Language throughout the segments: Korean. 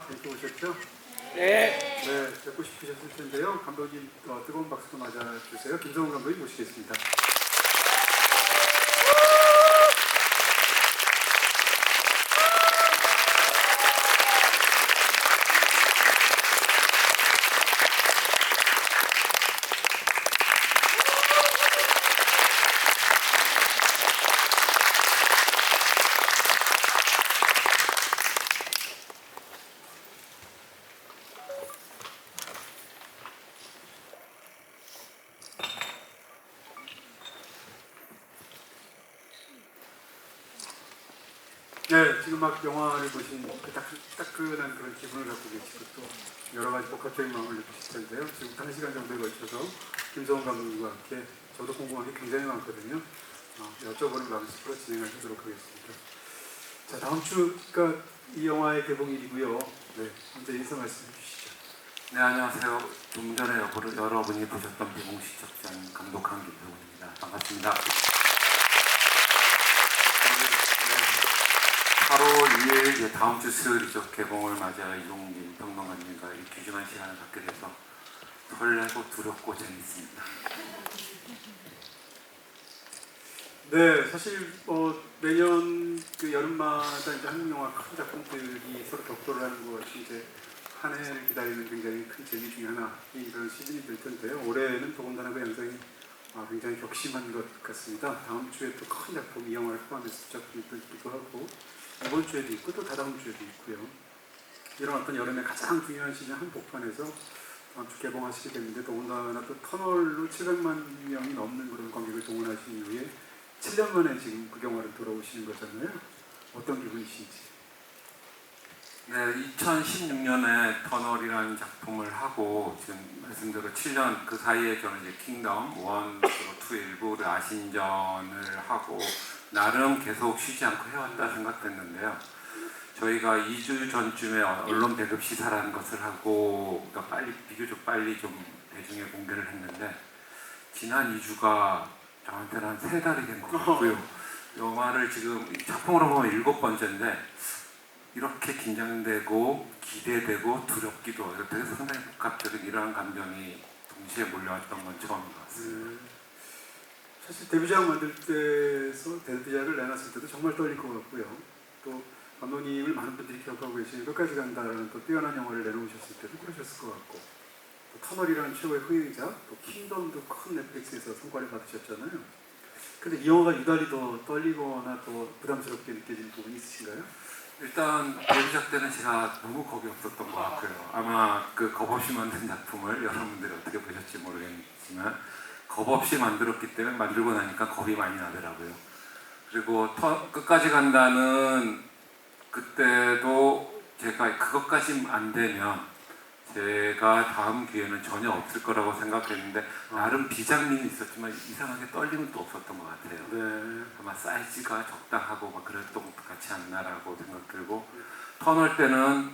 재밌게 보셨죠? 네. 네, 뵙고 싶으셨을 텐데요. 감독님 뜨거운 박수로 맞아주세요. 김성훈 감독님 모시겠습니다. 네, 지금 막 영화를 보신 그 따끈한 그런 기분을 갖고 계시고 또 여러 가지 복합적인 마음을 느끼실 텐데요. 지금부터 1시간 정도에 걸쳐서 김성훈 감독님과 함께 저도 궁금한 게 굉장히 많거든요. 여쭤보는 방식으로 진행하도록 하겠습니다. 자, 다음 주가 이 영화의 개봉일이고요. 네, 먼저 인사 말씀해 주시죠. 네, 안녕하세요. 좀 전에 여러분이 보셨던 비공식적장 감독한 김성훈입니다. 반갑습니다. 8월 2일 다음 주 수요일이죠. 개봉을 맞아 이종진 평론가님과 이 귀중한 시간을 갖게 돼서 설레고 두렵고 재밌습니다. 네, 사실 매년 그 여름마다 이제 한국 영화 큰 작품들이 서로 격돌을 하는 것이 이제 한 해를 기다리는 굉장히 큰 재미 중에 하나인 그런 시즌이 될 텐데요. 올해는 더군다나 그 양상이 굉장히 격심한 것 같습니다. 다음 주에 또 큰 작품, 이 영화를 포함해서 작품이 또 있기도 하고 이번 주에도 있고 또 다다음 주에도 있고요. 이런 어떤 여름의 가장 중요한 시즌 한복판에서 다음 주 개봉하시게 됐는데 더군다나 또 터널로 700만 명이 넘는 그런 관객을 동원하신 이후에 7년 만에 지금 그 영화를 돌아오시는 거잖아요. 어떤 기분이신지. 네, 2016년에 터널이라는 작품을 하고 지금 말씀대로 7년 그 사이에 저는 이제 킹덤 1, 2 일부를 아신전을 하고 나름 계속 쉬지 않고 해왔다 생각했는데요. 저희가 2주 전쯤에 언론 배급 시사라는 것을 하고 그러니까 비교적 빨리 좀 대중에 공개를 했는데 지난 2주가 저한테는 한 3달이 된 것 같고요. 영화를 지금 작품으로 보면 7번째인데 이렇게 긴장되고 기대되고 두렵기도 하고 되게 상당히 복합적인 이러한 감정이 동시에 몰려왔던 건 처음인 것 같습니다. 사실 데뷔작 만들 때서 데뷔작을 내놨을 때도 정말 떨릴 것 같고요. 또 감독님을 많은 분들이 기억하고 계시는 끝까지 간다라는 또 뛰어난 영화를 내놓으셨을 때도 그러셨을 것 같고 또 터널이라는 최고의 흥행작, 또 킹덤도 큰 넷플릭스에서 성과를 받으셨잖아요. 근데 이 영화가 유달리 더 떨리거나 더 부담스럽게 느껴지는 부분이 있으신가요? 일단 데뷔작 때는 제가 너무 겁이 없었던 것 같고요. 아마 그 겁 없이 만든 작품을 여러분들이 어떻게 보셨지 모르겠지만 겁 없이 만들었기 때문에 만들고 나니까 겁이 많이 나더라고요. 그리고 끝까지 간다는 그때도 제가 그것까지 안 되면 제가 다음 기회는 전혀 없을 거라고 생각했는데 나름 비장림이 있었지만 이상하게 떨림은 또 없었던 것 같아요. 네. 아마 사이즈가 적당하고 막 그랬던 것도 같지 않나라고 생각 들고 터널 때는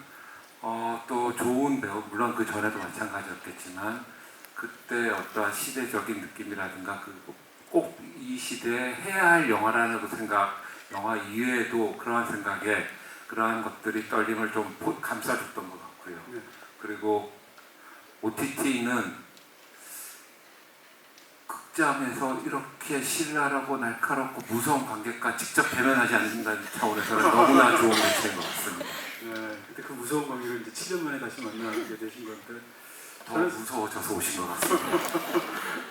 또 좋은 배우 물론 그 전에도 마찬가지였겠지만 그때 어떠한 시대적인 느낌이라든가 꼭 이 시대에 해야 할 영화라는 그 생각 영화 이외에도 그러한 생각에 그러한 것들이 떨림을 좀 감싸줬던 것 같고요. 네. 그리고 OTT는 극장에서 이렇게 신랄하고 날카롭고 무서운 관객과 직접 대면하지 않는다는 차원에서는 너무나 좋은 매체인 것 같습니다. 네. 그때 그 무서운 관객을 이제 7년 만에 다시 만나게 되신 건데 더 무서워져서 오신 것 같습니다.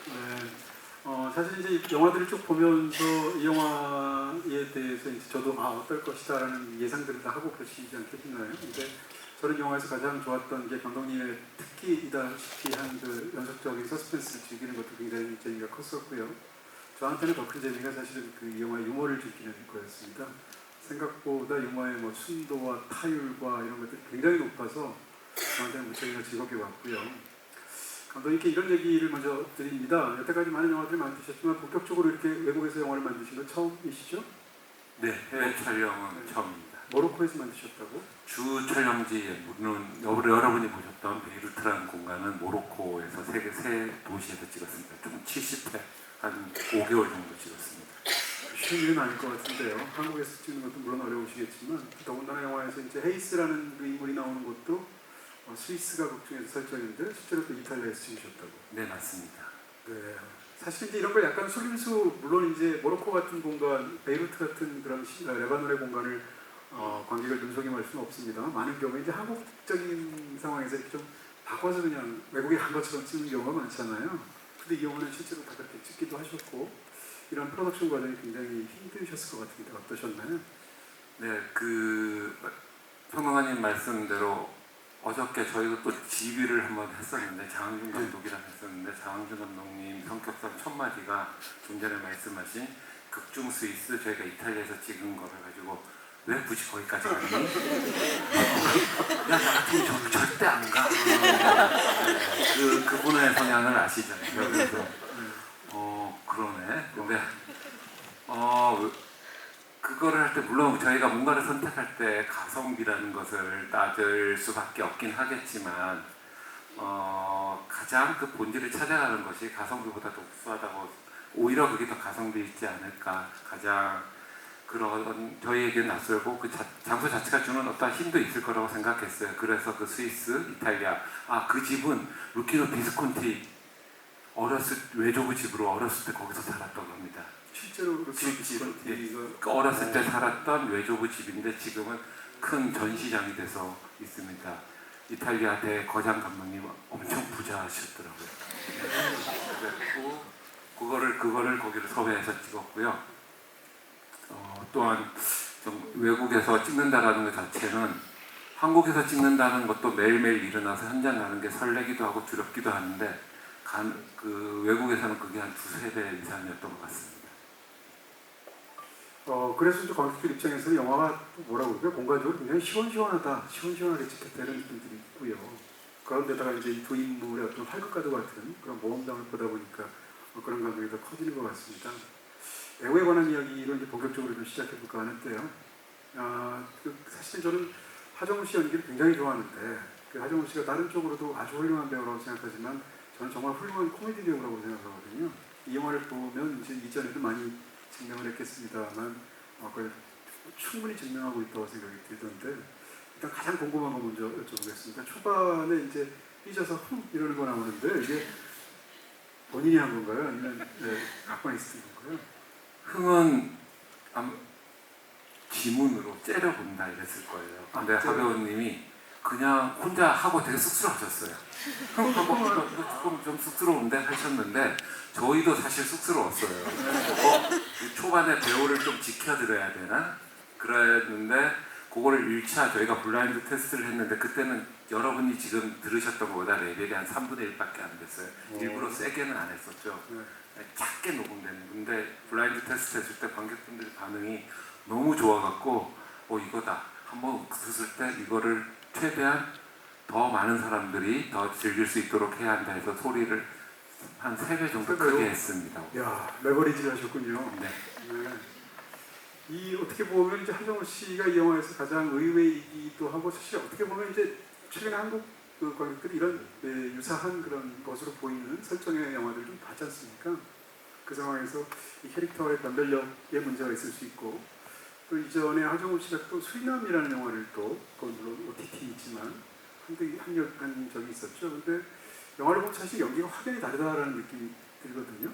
네. 사실 이제 영화들을 쭉 보면서 이 영화에 대해서 이제 저도 어떨 것이다라는 예상들을 다 하고 그러시지 않겠나요? 근데 저는 영화에서 가장 좋았던 게 감독님의 특기이다시피 한 그 연속적인 서스펜스를 즐기는 것도 굉장히 재미가 컸었고요. 저한테는 더 큰 재미가 사실은 그 이 영화의 유머를 즐기는 거였습니다. 생각보다 유머의 순도와 타율과 이런 것들이 굉장히 높아서 저한테는 무척이나 즐겁게 봤고요. 감독님께 이런 얘기를 먼저 드립니다. 여태까지 많은 영화들을 만드셨지만 본격적으로 이렇게 외국에서 영화를 만드신 건 처음이시죠? 네, 해외 촬영은 처음입니다. 모로코에서 만드셨다고? 주 촬영지, 물론 여러분이 보셨던 베이루트라는 공간은 모로코에서 세계 세 도시에서 찍었습니다. 총 70회, 한 5개월 정도 찍었습니다. 쉬운 일은 아닐 것 같은데요. 한국에서 찍는 것도 물론 어려우시겠지만 더군다나 영화에서 이제 헤이스라는 그 인물이 나오는 것도 스위스가 극중에서 설정인데 실제로 또 이탈리아에서 찍으셨다고. 네, 맞습니다. 네. 사실 이제 이런 걸 약간 속임수, 물론 이제 모로코 같은 공간, 베이루트 같은 그런 레바논의 공간을 관객을 눈속임할 수는 없습니다. 많은 경우에 이제 한국적인 상황에서 이렇게 좀 바꿔서 그냥 외국에 간 것처럼 찍는 경우가 많잖아요. 근데 이 경우는 실제로 다 그렇게 찍기도 하셨고 이런 프로덕션 과정이 굉장히 힘드셨을 것 같은데 어떠셨나요? 네, 평론가님 말씀대로 어저께 저희가 또 지휘를 한번 했었는데 장항준 감독이랑 했었는데 장항준 감독님 성격상 첫 마디가 좀 전에 말씀하신 극중 스위스 저희가 이탈리아에서 찍은 거를 가지고 왜 굳이 거기까지 갔니? 야, 나 같으면 저기 절대 안 가. 그분의 성향을 아시잖아요. 그래서 그러네. 근데 그거를 할 때 물론 저희가 뭔가를 선택할 때 가성비라는 것을 따질 수밖에 없긴 하겠지만 가장 그 본질을 찾아가는 것이 가성비보다 더 우수하다고 오히려 그게 더 가성비 있지 않을까. 가장 그런 저희에게 낯설고 그 장소 자체가 주는 어떤 힘도 있을 거라고 생각했어요. 그래서 그 스위스, 이탈리아 그 집은 루키노 비스콘티 외조부 집으로 어렸을 때 거기서 살았다고 합니다. 실제로 어렸을 때 살았던 외조부 집인데 지금은 큰 전시장이 돼서 있습니다. 이탈리아 대거장 감독님 엄청 부자하셨더라고요. 그리고 그거를 거기를 섭외해서 찍었고요. 또한 좀 외국에서 찍는다라는 것 자체는 한국에서 찍는다는 것도 매일매일 일어나서 현장 가는 게 설레기도 하고 두렵기도 하는데 외국에서는 그게 한 2~3배 이상이었던 것 같습니다. 그래서 이제 관객들 입장에서는 영화가 뭐라고 그럴까요? 공간적으로 굉장히 시원시원하게 찍혔다 이런 느낌들이 있고요. 그런데다가 이제 이 두 인물의 어떤 활극과도 같은 그런 모험담을 보다 보니까 그런 감정이 더 커지는 것 같습니다. 배우에 관한 이야기로 이제 본격적으로 좀 시작해볼까 하는데요. 사실 저는 하정우 씨 연기를 굉장히 좋아하는데 하정우 씨가 다른 쪽으로도 아주 훌륭한 배우라고 생각하지만 저는 정말 훌륭한 코미디 배우라고 생각하거든요. 이 영화를 보면 이제 이전에도 많이 증명을 했겠습니다만 그걸 충분히 증명하고 있다고 생각이 들던데 일단 가장 궁금한 거 먼저 여쭤보겠습니다. 초반에 이제 삐져서 이러는 거 나오는데 이게 본인이 한 건가요? 아니면 각본에 있었던 건가요? 흥은 지문으로 째려본다 이랬을 거예요. 근데 하배우님이 그냥 혼자 하고 되게 쑥스러워하셨어요. 하고 이거 조금 좀 쑥스러운데 하셨는데 저희도 사실 쑥스러웠어요. 초반에 배우를 좀 지켜드려야 되나? 그랬는데 그거를 1차 저희가 블라인드 테스트를 했는데 그때는 여러분이 지금 들으셨던 것보다 레벨이 한 3분의 1밖에 안 됐어요. 일부러 세게는 안 했었죠. 작게 녹음된 건데 블라인드 테스트 했을 때 관객분들 반응이 너무 좋아갖고 이거다. 한번 웃을 때 이거를 최대한 더 많은 사람들이 더 즐길 수 있도록 해야 한다 해서 소리를 한 3배 정도 크게 했습니다. 야, 레버리지를 하셨군요. 네. 이 어떻게 보면 이제 하정우 씨가 이 영화에서 가장 의외이기도 하고 사실 어떻게 보면 이제 최근에 한국 관객들이 이런 유사한 그런 것으로 보이는 설정의 영화들을 좀 봤지 않습니까? 그 상황에서 이 캐릭터의 변별력에 문제가 있을 수 있고 또 이전에 하정우 씨가 또 수리남이라는 영화를 또 그건 물론 OTT이지만 합력한 적이 있었죠. 근데 영화를 보면 사실 연기가 확연히 다르다라는 느낌이 들거든요.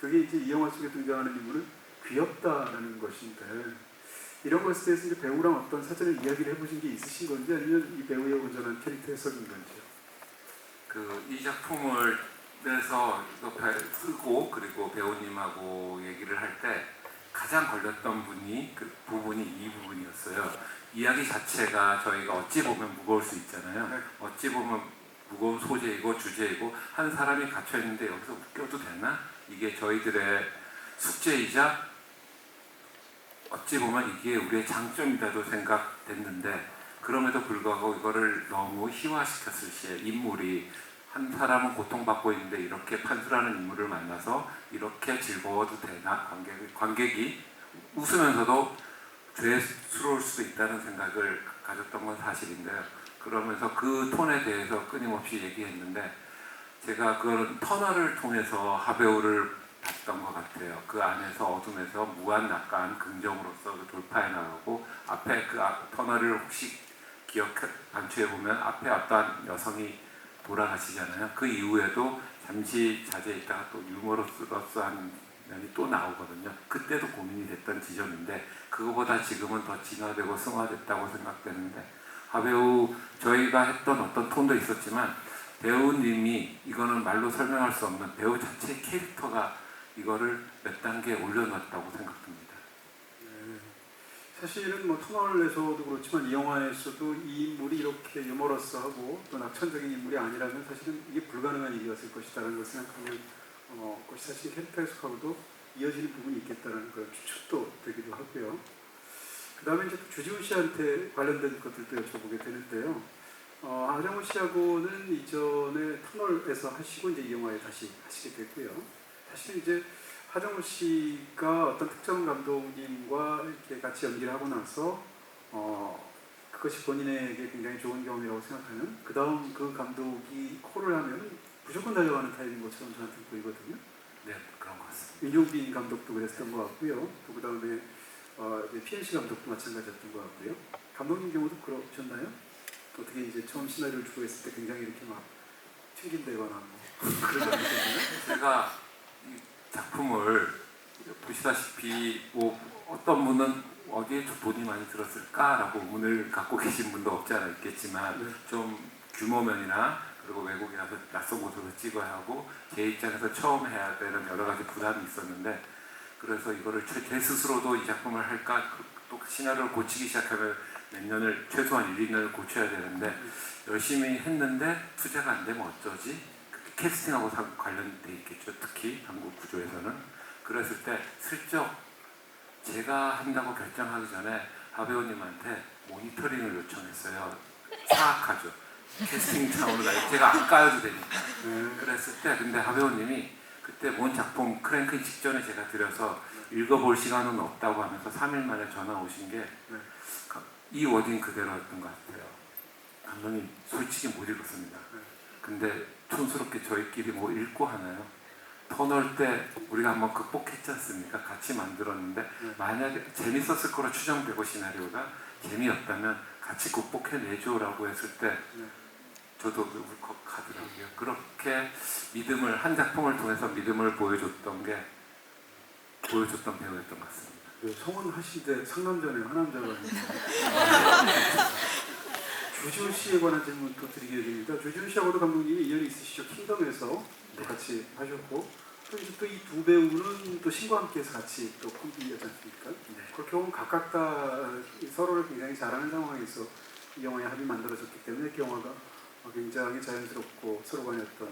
그게 이제 이 영화 속에 등장하는 인물은 귀엽다라는 것인데 이런 것에 대해서 이제 배우랑 어떤 사전에 이야기를 해보신 게 있으신 건지 아니면 이 배우의 온전한 캐릭터 해석인 건지요? 이 작품을 내서 쓰고 그리고 배우님하고 얘기를 할 때 가장 걸렸던 부분이 이 부분이었어요. 이야기 자체가 저희가 어찌 보면 무거울 수 있잖아요. 네. 어찌 보면 무거운 소재이고 주제이고 한 사람이 갇혀 있는데 여기서 웃겨도 되나? 이게 저희들의 숙제이자 어찌 보면 이게 우리의 장점이다도 생각됐는데 그럼에도 불구하고 이거를 너무 희화시켰을 시에 인물이 한 사람은 고통받고 있는데 이렇게 판수라는 인물을 만나서 이렇게 즐거워도 되나? 관객이 웃으면서도 죄스러울 수도 있다는 생각을 가졌던 건 사실인데요. 그러면서 그 톤에 대해서 끊임없이 얘기했는데 제가 그런 터널을 통해서 하배우를 있었던 것 같아요. 그 안에서 어둠에서 무한 낙관 긍정으로서 돌파해 나가고 앞에 그 터널을 혹시 반추해 보면 앞에 어떤 여성이 돌아가시잖아요. 그 이후에도 잠시 자제해 있다가 또 유머러스한 면이 또 나오거든요. 그때도 고민이 됐던 지점인데 그거보다 지금은 더 진화되고 승화됐다고 생각되는데 하배우 저희가 했던 어떤 톤도 있었지만 배우님이 이거는 말로 설명할 수 없는 배우 자체의 캐릭터가 이거를 몇 단계 올려놨다고 생각합니다. 네. 사실은 뭐 터널에서도 그렇지만 이 영화에서도 이 인물이 이렇게 유머러스하고 또 낙천적인 인물이 아니라면 사실은 이게 불가능한 일이었을 것이다라는 걸 생각하면 그것이 사실 캐릭터 해석하고도 이어지는 부분이 있겠다는 걸 추측도 되기도 하고요. 그 다음에 이제 주지훈 씨한테 관련된 것들도 여쭤보게 되는데요. 하정우 씨하고는 이전에 터널에서 하시고 이제 이 영화에 다시 하시게 됐고요. 사실 이제 하정우 씨가 어떤 특정 감독님과 이렇게 같이 연기를 하고 나서 그것이 본인에게 굉장히 좋은 경험이라고 생각하는 그 다음 그 감독이 콜을 하면 무조건 달려가는 타입인 것처럼 저한테 보이거든요. 네, 그런 것 같습니다. 윤용빈 감독도 그랬던 것 같고요. 또 그 다음에 PNC 감독도 마찬가지였던 것 같고요. 감독님 경우도 그러셨나요? 어떻게 이제 처음 시나리오를 주고 했을 때 굉장히 이렇게 막 튕긴다거나 뭐 그러지 않으셨나요? 제가 이 작품을 보시다시피 뭐 어떤 분은 어디에 돈이 많이 들었을까라고 의문을 갖고 계신 분도 없지 않아 있겠지만 네. 좀 규모면이나 그리고 외국이라서 낯선 곳으로 찍어야 하고 제 입장에서 처음 해야 되는 여러 가지 부담이 있었는데 그래서 이거를 제 스스로도 이 작품을 할까 또 시나리오를 고치기 시작하면 몇 년을 최소한 1, 2년을 고쳐야 되는데 열심히 했는데 투자가 안 되면 어쩌지? 캐스팅하고 관련돼 있겠죠. 특히 한국 구조에서는. 그랬을 때 슬쩍 제가 한다고 결정하기 전에 하배우님한테 모니터링을 요청했어요. 사악하죠. 캐스팅 차원으로 제가 안 까여도 되니까. 그랬을 때 근데 하배우님이 그때 본 작품 크랭크 직전에 제가 드려서 읽어볼 시간은 없다고 하면서 3일 만에 전화 오신 게 이 워딩 그대로였던 것 같아요. 감독님 솔직히 못 읽었습니다. 근데 촌스럽게 저희끼리 뭐 읽고 하나요? 터널 때 우리가 한번 극복했지 않습니까? 같이 만들었는데 만약에 재밌었을 거로 추정되고 시나리오가 재미없다면 같이 극복해내줘라고 했을 때 저도 울컥하더라고요. 그렇게 믿음을 한 작품을 통해서 믿음을 보여줬던 배우였던 것 같습니다. 네, 성원 하실 때 상남자네요, 하남자가 아니고. 주지훈 씨에 관한 질문 또 드리게 됩니다. 주지훈 씨하고도 감독님이 인연이 있으시죠. 킹덤에서 또 같이 하셨고 또 이제 또 이 두 배우는 또 신과 함께해서 같이 또 콤비였지 않습니까? 그렇게 보면 각각 다 서로를 굉장히 잘하는 상황에서 이 영화의 합이 만들어졌기 때문에 그 영화가 굉장히 자연스럽고 서로 간의 어떤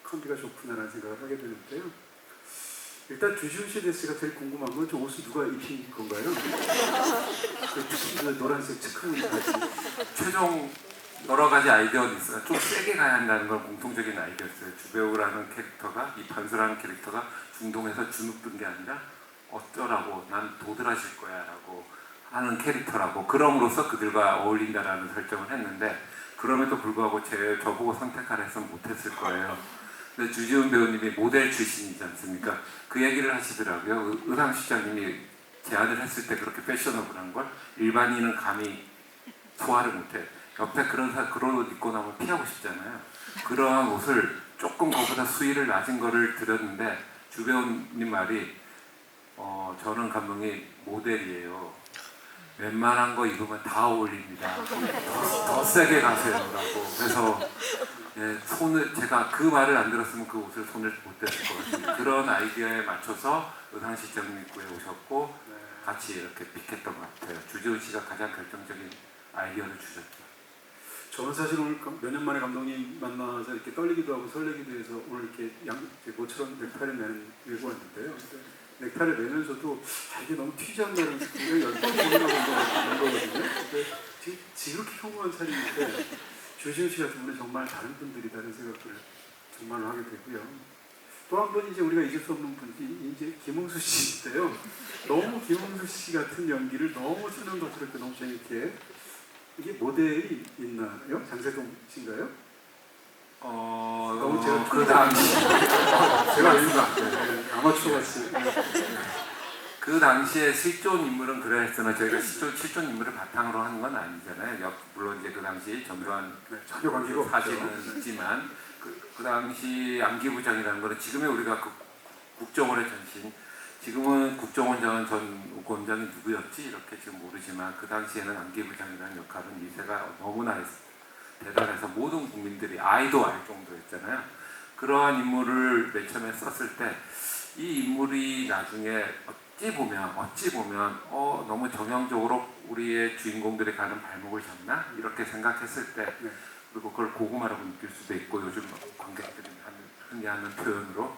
콤비가 좋구나라는 생각을 하게 되는데요. 일단 주지훈 씨에 대해서 제가 제일 궁금한 건 저 옷을 누가 입힌 건가요? 그 노란색 체크무늬까지. 최종 여러 가지 아이디어는 있어요. 좀 세게 가야 한다는 건 공통적인 아이디어였어요. 주배우라는 캐릭터가, 이 반수라는 캐릭터가 중동에서 주눅 든 게 아니라 어쩌라고 난 도드라질 거야 라고 하는 캐릭터라고 그럼으로써 그들과 어울린다라는 설정을 했는데 그럼에도 불구하고 저보고 선택하라 했으면 못했을 거예요. 근데 주지훈 배우님이 모델 출신이지 않습니까? 그 얘기를 하시더라고요. 의상실장님이 제안을 했을 때 그렇게 패셔너블한 걸 일반인은 감히 소화를 못해. 옆에 그런 옷 입고 나면 피하고 싶잖아요. 그러한 옷을 조금 그보다 수위를 낮은 거를 드렸는데 주배우님 말이 저는 감독님 모델이에요. 웬만한 거 입으면 다 어울립니다. 더 세게 가세요라고. 그래서 제가 그 말을 안 들었으면 그 옷을 손을 못 댔을 것 같습니다. 그런 아이디어에 맞춰서 의상실장님 구해오셨고 같이 이렇게 픽했던 것 같아요. 주지훈 씨가 가장 결정적인 아이디어를 주셨죠. 저는 사실 오늘 몇 년 만에 감독님 만나서 이렇게 떨리기도 하고 설레기도 해서 오늘 이렇게 모처럼 넥타이를 메고 왔는데요. 넥타이를 매면서도 이게 너무 튀지 않나는 굉장히 열번이 고민하고 있는 거거든요. 근데 지금 이렇게 평범한 차림인데 주지훈 씨 같은 분은 정말 다른 분들이다는 생각을 정말 하게 되고요. 또 한 번 이제 우리가 잊을 수 없는 분이 이제 김웅수 씨인데요. 너무 김웅수 씨 같은 연기를 너무 설명도스럽게 너무 재밌게 이게 모델이 있나요? 장세동 씨인가요? 너무 제가 그 당시 제가 알고 아마 아마추어 같이. 그 당시에 실존 인물은 그랬으나 저희가 실존 인물을 바탕으로 한 건 아니잖아요. 물론 이제 그 당시 전두환 네, 전혀 관계가 없죠. 사진은 있지만 그 당시 안기부장이라는 거는 지금의 우리가 그 국정원의 전신, 지금은 국정원장은 전 원장이 누구였지 이렇게 지금 모르지만 그 당시에는 안기부장이라는 역할은 이세가 너무나 대단해서 모든 국민들이 아이도 알 정도였잖아요. 그러한 인물을 맨 처음에 썼을 때 이 인물이 나중에 어찌 보면 너무 정형적으로 우리의 주인공들이 가는 발목을 잡나 이렇게 생각했을 때, 네. 그리고 그걸 고구마라고 느낄 수도 있고 요즘 관객들이 흔히 하는 표현으로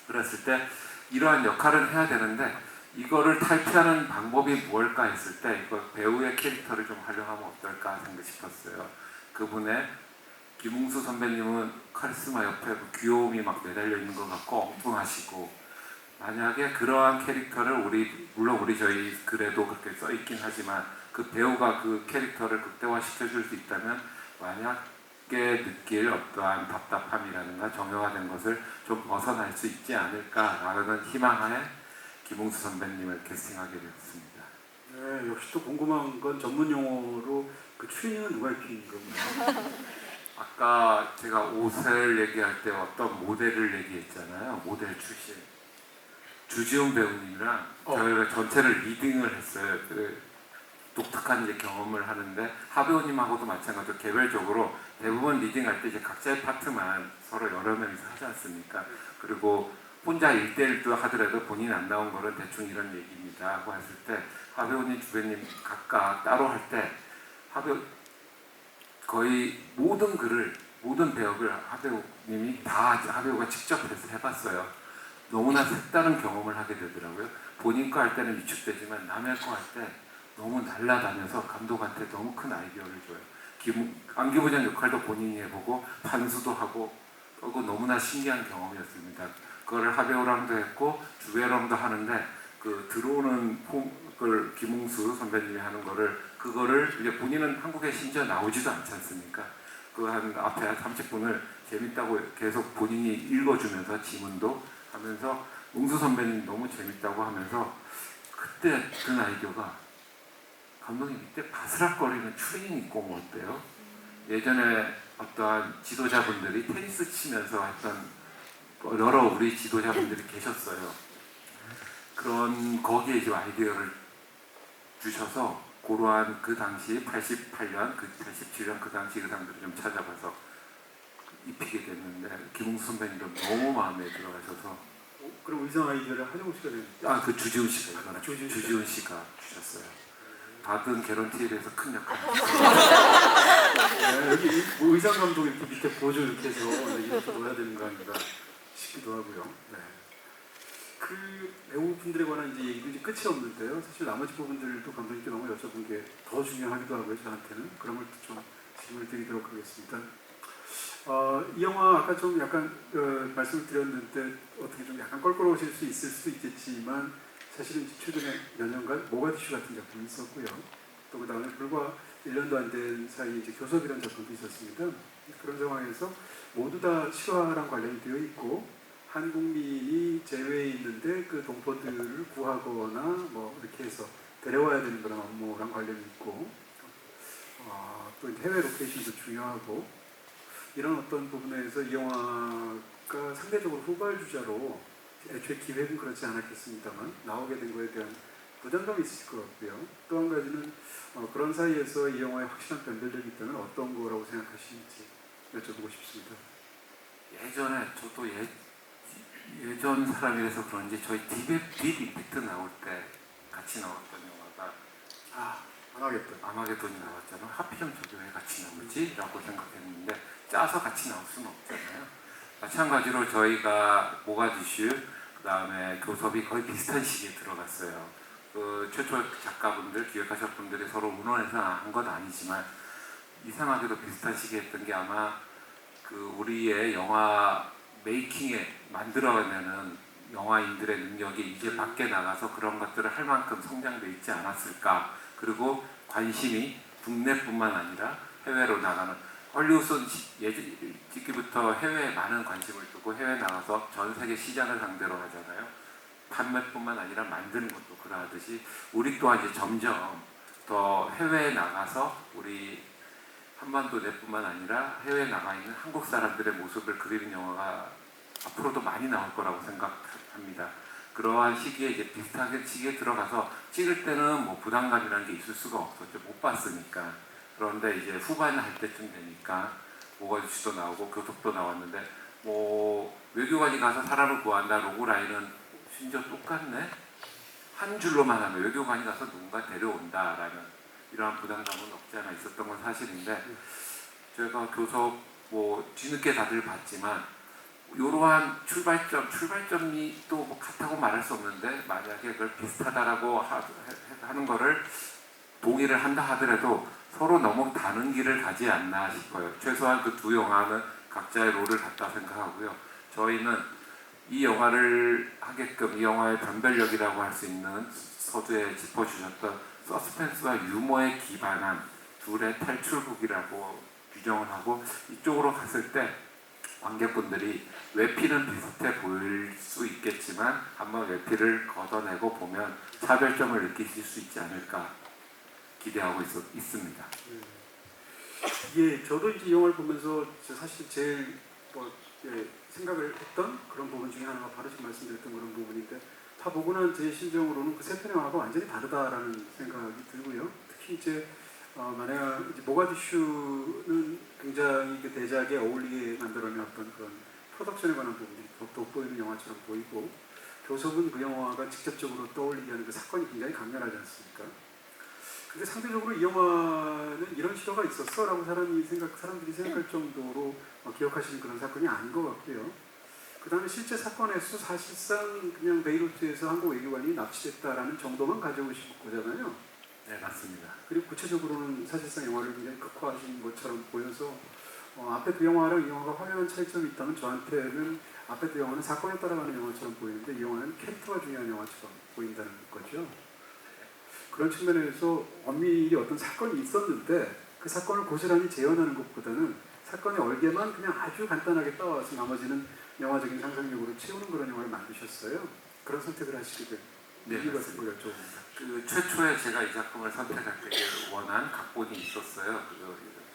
그랬을 때 이러한 역할을 해야 되는데 이거를 탈피하는 방법이 무엇일까 했을 때 이거 배우의 캐릭터를 좀 활용하면 어떨까 생각 싶었어요. 그분의 김웅수 선배님은 카리스마 옆에 그 귀여움이 막 매달려 있는 것 같고 엉뚱하시고, 만약에 그러한 캐릭터를 물론 우리 저희 글에도 그렇게 써 있긴 하지만 그 배우가 그 캐릭터를 극대화 시켜줄 수 있다면 만약에 느낄 어떠한 답답함이라든가 정형화된 것을 좀 벗어날 수 있지 않을까라는 희망하에 김웅수 선배님을 캐스팅하게 되었습니다. 네, 역시 또 궁금한 건 전문 용어로 그 추리닝은 누가 입힌 건가요? 아까 제가 옷을 얘기할 때 어떤 모델을 얘기했잖아요. 모델 출신 주지훈 배우님이랑 저희가 전체를 리딩을 했어요. 그 독특한 이제 경험을 하는데 하 배우님하고도 마찬가지로 개별적으로 대부분 리딩할 때 이제 각자의 파트만 서로 여러 명이서 하지 않습니까? 그리고 혼자 1대1도 하더라도 본인 안 나온 거는 대충 이런 얘기입니다 하고 했을 때 하 배우님, 주배님 각각 따로 할 때 거의 모든 글을, 모든 배역을 하배우님이 다 하배우가 직접 해봤어요. 너무나 색다른 경험을 하게 되더라고요. 본인 거 할 때는 위축되지만 남의 거 할 때 너무 날라다녀서 감독한테 너무 큰 아이디어를 줘요. 안기부장 역할도 본인이 해보고 판수도 하고 그거 너무나 신기한 경험이었습니다. 그거를 하배우랑도 했고 주배우랑도 하는데 그 들어오는 걸 김웅수 선배님이 하는 그거를 이제 본인은 한국에 심지어 나오지도 않지 않습니까? 그 한 앞에 한 30분을 재밌다고 계속 본인이 읽어주면서 지문도 하면서 웅수 선배님 너무 재밌다고 하면서 그때 든 아이디어가 감독님 이때 바스락거리는 추리닝 입고 오면 어때요? 예전에 어떠한 지도자분들이 테니스 치면서 했던 여러 우리 지도자분들이 계셨어요. 그런 거기에 이제 아이디어를 주셔서 그러한 그 당시 88년, 87년 그 당시 의상들을 좀 찾아봐서 입히게 됐는데 김웅수 선배님도 너무 마음에 들어가셔서 그럼 의상 아이디어를 하정우 씨가 낸 그 주지훈 씨가 이거는 주지훈 씨가 주셨어요. 받은 개런티에 대해서 큰 역할을 했어요. 네, 여기 뭐 의상 감독 이렇게 밑에 보조 이렇게 해서 이렇게 넣어야 되는 거 아닌가 싶기도 하고요. 네. 그 배우분들에 관한 이제 얘기도 이제 끝이 없는데요. 사실 나머지 부분들도 감독님께 너무 여쭤본 게 더 중요하기도 하고요. 저한테는 그런 걸 좀 질문을 드리도록 하겠습니다. 이 영화 아까 좀 약간 말씀을 드렸는데 어떻게 좀 약간 껄끄러우실 수 있을 수도 있겠지만 사실은 최근에 몇 년간 모가디슈 같은 작품이 있었고요. 또 그 다음에 불과 1년도 안 된 사이에 이제 교섭이라는 작품도 있었습니다. 그런 상황에서 모두 다 실화랑 관련이 되어 있고 한국민이 제외에 있는데 그 동포들을 구하거나 뭐 이렇게 해서 데려와야 되는 그런 업무랑 관련이 있고 또 이제 해외 로케이션도 중요하고 이런 어떤 부분에서 이 영화가 상대적으로 후발주자로 애초에 기획은 그렇지 않았겠습니다만 나오게 된 거에 대한 부담감이 있을 것 같고요. 또 한 가지는 그런 사이에서 이 영화에 확실한 변별력이 있다면 어떤 거라고 생각하시는지 여쭤보고 싶습니다. 예전에 저도 예전 사람이라서 그런지 저희 딥 임팩트 나올 때 같이 나왔던 영화가 아마게돈이 나왔잖아요. 하필이면 저게 왜 같이 나오지? 라고 생각했는데 짜서 같이 나올 수는 없잖아요. 마찬가지로 저희가 모가디슈 그 다음에 교섭이 거의 비슷한 시기에 들어갔어요. 그 최초 작가분들, 기획하셨던 분들이 서로 의논해서 한 건 아니지만 이상하게도 비슷한 시기에 했던 게 아마 그 우리의 영화 메이킹에 만들어내는 영화인들의 능력이 이제 밖에 나가서 그런 것들을 할 만큼 성장돼 있지 않았을까. 그리고 관심이 국내뿐만 아니라 해외로 나가는 헐리우드는 예기부터 해외에 많은 관심을 두고 해외 나가서 전 세계 시장을 상대로 하잖아요. 판매뿐만 아니라 만드는 것도 그러하듯이 우리 또한 이제 점점 더 해외에 나가서 우리 한반도 내뿐만 아니라 해외에 나가 있는 한국 사람들의 모습을 그리는 영화가 앞으로도 많이 나올 거라고 생각합니다. 그러한 시기에 이제 비슷하게 시기에 들어가서 찍을 때는 뭐 부담감이라는 게 있을 수가 없었죠. 못 봤으니까. 그런데 이제 후반에 할 때쯤 되니까 모가디슈도 나오고 교토도 나왔는데 뭐 외교관이 가서 사람을 구한다 로그라인은 심지어 똑같네. 한 줄로만 하면 외교관이 가서 누군가 데려온다라는 이러한 부담감은 없지 않아 있었던 건 사실인데 제가 교섭 뭐 뒤늦게 다들 봤지만 이러한 출발점이 또뭐 같다고 말할 수 없는데 만약에 그걸 비슷하다라고 하는 거를 동의를 한다 하더라도 서로 너무 다른 길을 가지 않나 싶어요. 최소한 그 두 영화는 각자의 롤을 갖다 생각하고요. 저희는 이 영화를 하게끔 이 영화의 변별력이라고 할 수 있는 서두에 짚어주셨던 서스펜스와 유머에 기반한 둘의 탈출극이라고 규정을 하고 이쪽으로 갔을 때 관객분들이 외피는 비슷해 보일 수 있겠지만 한번 외피를 걷어내고 보면 차별점을 느끼실 수 있지 않을까 기대하고 있습니다. 예, 저도 이제 이 영화를 보면서 사실 제일 생각을 했던 그런 부분 중에 하나가 바로 지금 말씀드렸던 그런 부분인데 다 보고 난 제 심정으로는 그 세 편의 영화가 완전히 다르다라는 생각이 들고요. 특히 이제 만약 이제 모가디슈는 굉장히 그 대작에 어울리게 만들어내었던 그런 프로덕션에 관한 부분들이 돋보이는 영화처럼 보이고 교섭은 그 영화가 직접적으로 떠올리게 하는 그 사건이 굉장히 강렬하지 않습니까? 근데 상대적으로 이 영화는 이런 시도가 있었어라고 사람들이 생각할 정도로 기억하시는 그런 사건이 아닌 것 같고요. 그 다음에 실제 사건에서 사실상 그냥 베이루트에서 한국 외교관이 납치됐다라는 정도만 가져오신 거잖아요. 네, 맞습니다. 그리고 구체적으로는 사실상 영화를 굉장히 극화하신 것처럼 보여서 앞에 두 영화랑 이 영화가 확연한 차이점이 있다면 저한테는 앞에 두 영화는 사건에 따라가는 영화처럼 보이는데 이 영화는 캐릭터가 중요한 영화처럼 보인다는 거죠. 그런 측면에서 엄밀히 어떤 사건이 있었는데 그 사건을 고스란히 재현하는 것보다는 사건의 얼개만 그냥 아주 간단하게 따와서 나머지는 영화적인 상상력으로 채우는 그런 영화를 만드셨어요. 그런 선택을 하시게 된 이유가 있을 거죠. 그 최초에 제가 이 작품을 선택하기 원한 각본이 있었어요.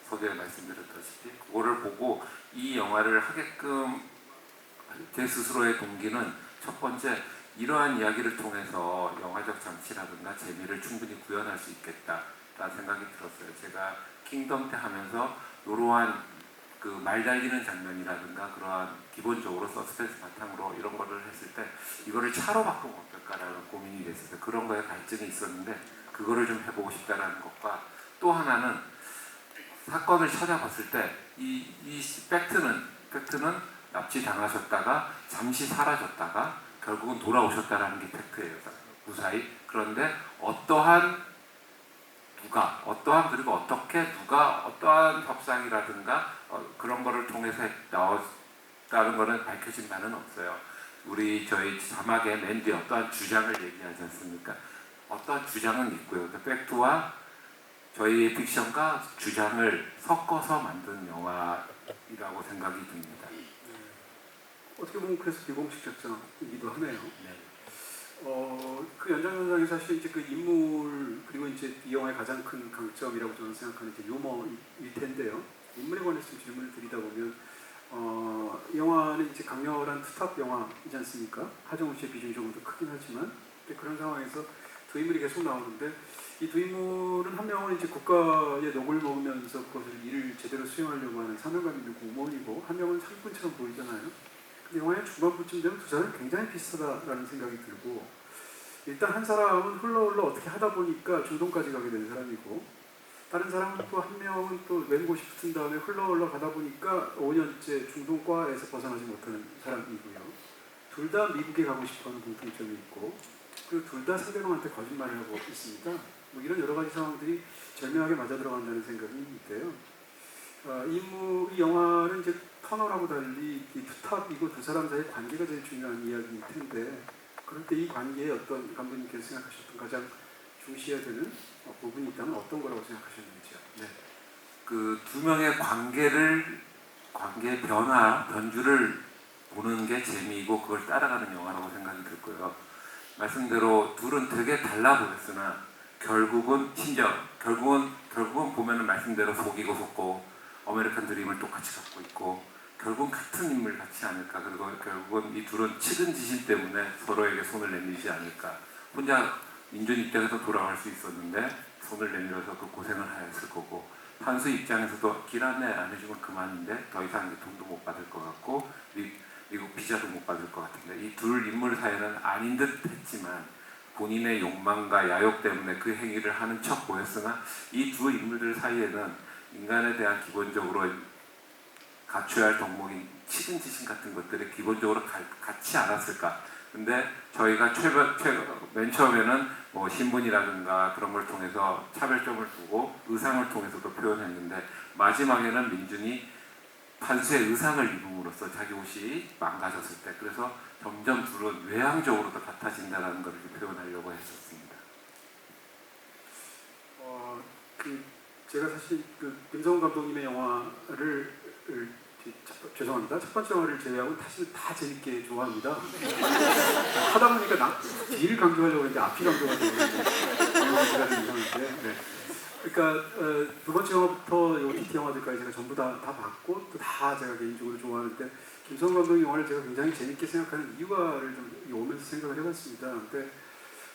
서두에 말씀드렸다시피 그거를 보고 이 영화를 하게끔 제 스스로의 동기는 첫 번째 이러한 이야기를 통해서 영화적 장치라든가 재미를 충분히 구현할 수 있겠다라는 생각이 들었어요. 제가 킹덤 때 하면서 이러한 그 말 달리는 장면이라든가 그러한 기본적으로 서스펜스 바탕으로 이런 거를 했을 때 이거를 차로 바꾸면 어떨까라는 고민이 됐어요. 그런 거에 갈증이 있었는데 그거를 좀 해보고 싶다라는 것과 또 하나는 사건을 찾아봤을 때 이 팩트는 납치 당하셨다가 잠시 사라졌다가 결국은 돌아오셨다라는 게 팩트예요. 무사히. 그런데 그리고 어떻게 누가 어떠한 협상이라든가 그런 거를 통해서 나왔다는 거는 밝혀진 바는 없어요. 저희 자막에 맨 뒤에 어떠한 주장을 얘기하지 않습니까? 어떠한 주장은 있고요. 팩트와 저희의 픽션과 주장을 섞어서 만든 영화이라고 생각이 듭니다. 어떻게 보면 그래서 비공식 작전이기도 하네요. 네. 그 연장선상에 사실 이제 그 인물 그리고 이제 이 영화의 가장 큰 강점이라고 저는 생각하는 이제 유머일 텐데요. 인물에 관해서 좀 질문을 드리다 보면 이 영화는 이제 강렬한 투탑 영화이지 않습니까? 하정우 씨의 비중이 조금 더 크긴 하지만 그런 상황에서 두 인물이 계속 나오는데 이 두 인물은 한 명은 이제 국가의 녹을 먹으면서 그것을 일을 제대로 수행하려고 하는 사명감 있는 공무원이고 한 명은 상군처럼 보이잖아요. 영화의 중반부쯤 되면 두 사람은 굉장히 비슷하다라는 생각이 들고 일단 한 사람은 흘러 어떻게 하다 보니까 중동까지 가게 된 사람이고 다른 사람은 또 한 명은 또 왼곳이 붙은 다음에 흘러 가다 보니까 5년째 중동과에서 벗어나지 못하는 사람이고요. 둘 다 미국에 가고 싶어하는 공통점이 있고 그리고 둘 다 상대방한테 거짓말을 하고 있습니다. 뭐 이런 여러 가지 상황들이 절묘하게 맞아들어간다는 생각이 있대요. 이 영화는 이제 터널하고 달리 이 투탑이고 두 사람 사이의 관계가 제일 중요한 이야기일 텐데 그럴 때 이 관계에 어떤 감독님께서 생각하셨던 가장 중시해야 되는 부분이 있다면 어떤 거라고 생각하셨는지요? 네. 그 두 명의 관계의 변주를 보는 게 재미이고 그걸 따라가는 영화라고 생각이 들고요. 말씀대로 둘은 되게 달라 보였으나 결국은 보면은 말씀대로 속이고 속고 아메리칸 드림을 똑같이 갖고 있고 결국은 같은 인물 같지 않을까. 그리고 결국은 이 둘은 측은지심 때문에 서로에게 손을 내밀지 않을까. 혼자 민준 입장에서 돌아갈 수 있었는데 손을 내밀어서 그 고생을 하였을 거고, 판수 입장에서도 길 안내 안 해주면 그만인데 더 이상 이제 돈도 못 받을 것 같고 미국 비자도 못 받을 것 같은데, 이 둘 인물 사이는 아닌 듯 했지만 본인의 욕망과 야욕 때문에 그 행위를 하는 척 보였으나 이 두 인물들 사이에는 인간에 대한 기본적으로 갖춰야 할 덕목인 측은지심 같은 것들이 기본적으로 같지 않았을까. 근데 저희가 맨 처음에는 뭐 신문이라든가 그런 걸 통해서 차별점을 두고 의상을 통해서도 표현했는데, 마지막에는 민준이 판수의 의상을 입음으로써 자기 옷이 망가졌을 때, 그래서 점점 둘은 외향적으로도 같아진다는 걸 표현하려고 했었습니다. 제가 사실 그 김성훈 감독님의 영화를 죄송합니다. 첫 번째 영화를 제외하고 사실 다 재밌게 좋아합니다. 하다 보니까 뒤를 강조하려고 했는데 앞이 강조하려고 했는데 이상한데. 네. 그러니까 두 번째 영화부터 OTT 영화들까지 제가 전부 다 봤고 또 다 제가 개인적으로 좋아하는데, 김성훈 감독의 영화를 제가 굉장히 재밌게 생각하는 이유가를 좀 오면서 생각을 해봤습니다. 근데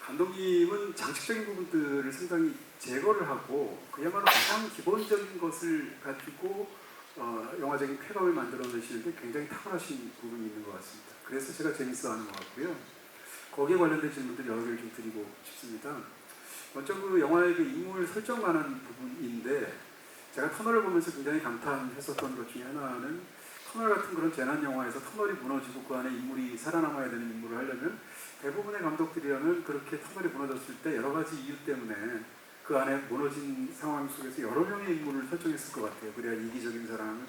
감독님은 장치적인 부분들을 상당히 제거를 하고 그야말로 가장 기본적인 것을 가지고 영화적인 쾌감을 만들어내시는데 굉장히 탁월하신 부분이 있는 것 같습니다. 그래서 제가 재밌어하는 것 같고요. 거기에 관련된 질문들 여러 개를 좀 드리고 싶습니다. 먼저 그 영화의 그 인물 설정만한 부분인데, 제가 터널을 보면서 굉장히 감탄했었던 것 중에 하나는, 터널 같은 그런 재난 영화에서 터널이 무너지고 그 안에 인물이 살아남아야 되는 인물을 하려면 대부분의 감독들이라면 그렇게 터널이 무너졌을 때 여러 가지 이유 때문에 그 안에 무너진 상황 속에서 여러 명의 인물을 설정했을 것 같아요. 그래야 이기적인 사람,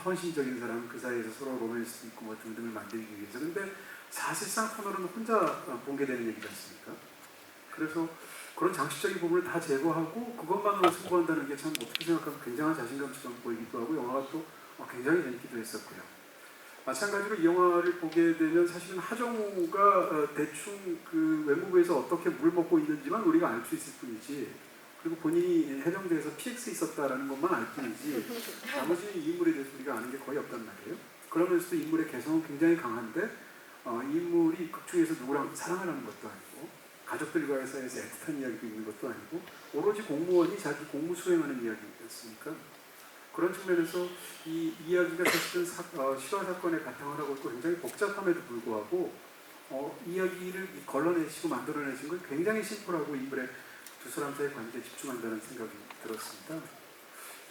헌신적인 사람, 그 사이에서 서로 로맨스도 있고 뭐 등등을 만들기 위해서. 근데 사실상 터널은 혼자 공개되는 얘기지 않습니까? 그래서 그런 장치적인 부분을 다 제거하고 그것만으로 승부한다는 게 참 어떻게 생각하면 굉장한 자신감처럼 보이기도 하고 영화가 또 굉장히 재밌기도 했었고요. 마찬가지로 이 영화를 보게 되면 사실은 하정우가 대충 그 외무부에서 어떻게 물 먹고 있는지만 우리가 알 수 있을 뿐이지, 그리고 본인이 해병대에서 PX 있었다라는 것만 알 뿐이지 나머지 이 인물에 대해서 우리가 아는 게 거의 없단 말이에요. 그러면서도 인물의 개성은 굉장히 강한데 이 인물이 극 중에서 누구랑 사랑을 하는 것도 아니고 가족들과의 사이에서 애틋한 이야기도 있는 것도 아니고 오로지 공무원이 자기 공무 수행하는 이야기였으니까, 그런 측면에서 이 이야기가 사실은 실화 사건에 바탕을 하고 있고 굉장히 복잡함에도 불구하고 이야기를 걸러내시고 만들어내신 건 굉장히 심플하고 인물의 두 사람 사이의 관계에 집중한다는 생각이 들었습니다.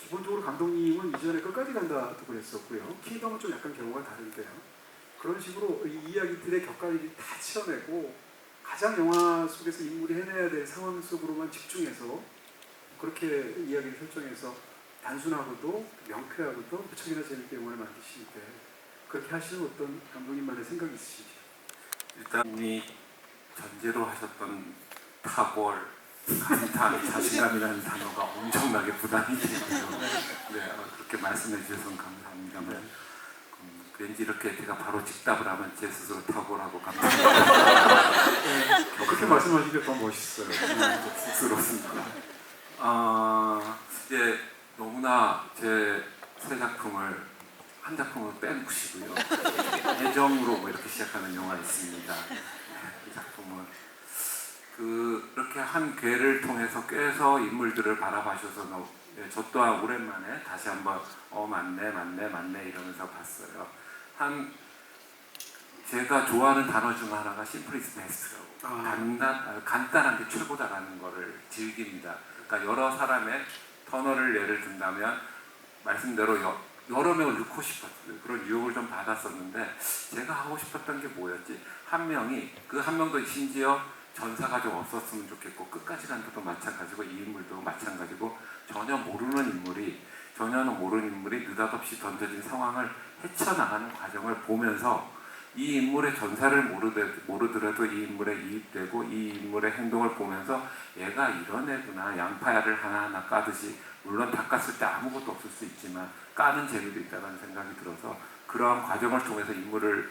기본적으로 감독님은 이전에 끝까지 간다고 그랬었고요. 킹덤은 좀 약간 경우가 다른데요. 그런 식으로 이 이야기들의 격가를 다 치러내고 가장 영화 속에서 인물이 해내야 될 상황 속으로만 집중해서 그렇게 이야기를 설정해서 단순하고도 명쾌하고도 무척이나 재밌게 영화를 만드시는데, 그렇게 하시는 어떤 감독님만의 생각이 있으시죠? 일단 이미 전제로 하셨던 탁월, 감탄, 자신감이라는 단어가 엄청나게 부담이 되고요. 네, 그렇게 말씀해 주셔서 감사합니다만 왠지 이렇게 제가 바로 직답을 하면 제 스스로 탁월하고 감탄합니다. 그렇게 말씀하시니까 더 멋있어요. 쑥스럽습니다. 이제 너무나 제 새 작품을 한 작품을 빼놓으시고요. 애정으로 뭐 이렇게 시작하는 영화 있습니다. 이 작품은 그렇게 한 궤를 통해서 꿰서 인물들을 바라봐주셔서 저 또한 오랜만에 다시 한번 맞네 이러면서 봤어요. 제가 좋아하는 단어 중 하나가 심플 이즈 베스트라고, 간단한 게 최고다라는 거를 즐깁니다. 그러니까 여러 사람의 터널을 예를 든다면 말씀대로 여러 명을 넣고 싶었어요. 그런 유혹을 좀 받았었는데 제가 하고 싶었던 게 뭐였지? 한 명이, 그 한 명도 심지어 전사가 좀 없었으면 좋겠고 끝까지 간 것도 마찬가지고 이 인물도 마찬가지고 전혀 모르는 인물이 느닷없이 던져진 상황을 헤쳐나가는 과정을 보면서 이 인물의 전사를 모르더라도 이 인물에 이입되고 이 인물의 행동을 보면서 얘가 이런 애구나, 양파야를 하나하나 까듯이, 물론 닦았을 때 아무것도 없을 수 있지만 까는 재미도 있다는 생각이 들어서 그러한 과정을 통해서 인물을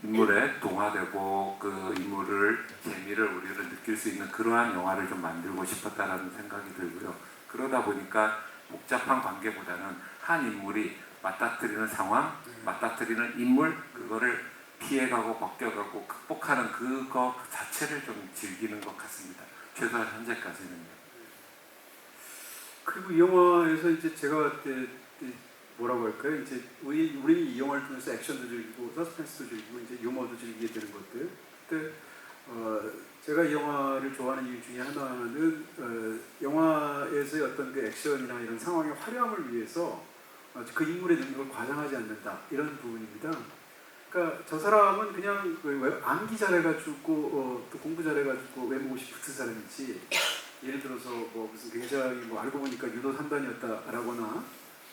인물에 동화되고 그 인물을 재미를 우리를 느낄 수 있는 그러한 영화를 좀 만들고 싶었다라는 생각이 들고요. 그러다 보니까 복잡한 관계보다는 한 인물이 맞닥뜨리는 상황, 맞닥뜨리는 인물 그거를 피해가고 벗겨가고 극복하는 그거 자체를 좀 즐기는 것 같습니다. 최소한 현재까지는요. 그리고 이 영화에서 이제 제가 뭐라고 할까요? 이제 우리 이 영화를 통해서 액션도 즐기고 서스펜스도 즐기고 이제 유머도 즐기게 되는 것들. 근데 제가 이 영화를 좋아하는 이유 중에 하나는 영화에서의 어떤 그 액션이나 이런 상황의 화려함을 위해서 그 인물의 능력을 과장하지 않는다 이런 부분입니다. 그러니까 저 사람은 그냥 암기 잘해가지고 또 공부 잘해가지고 외모고시 붙은 사람이지. 예를 들어서 뭐 무슨 굉장히 뭐 알고 보니까 유도 3단이었다라거나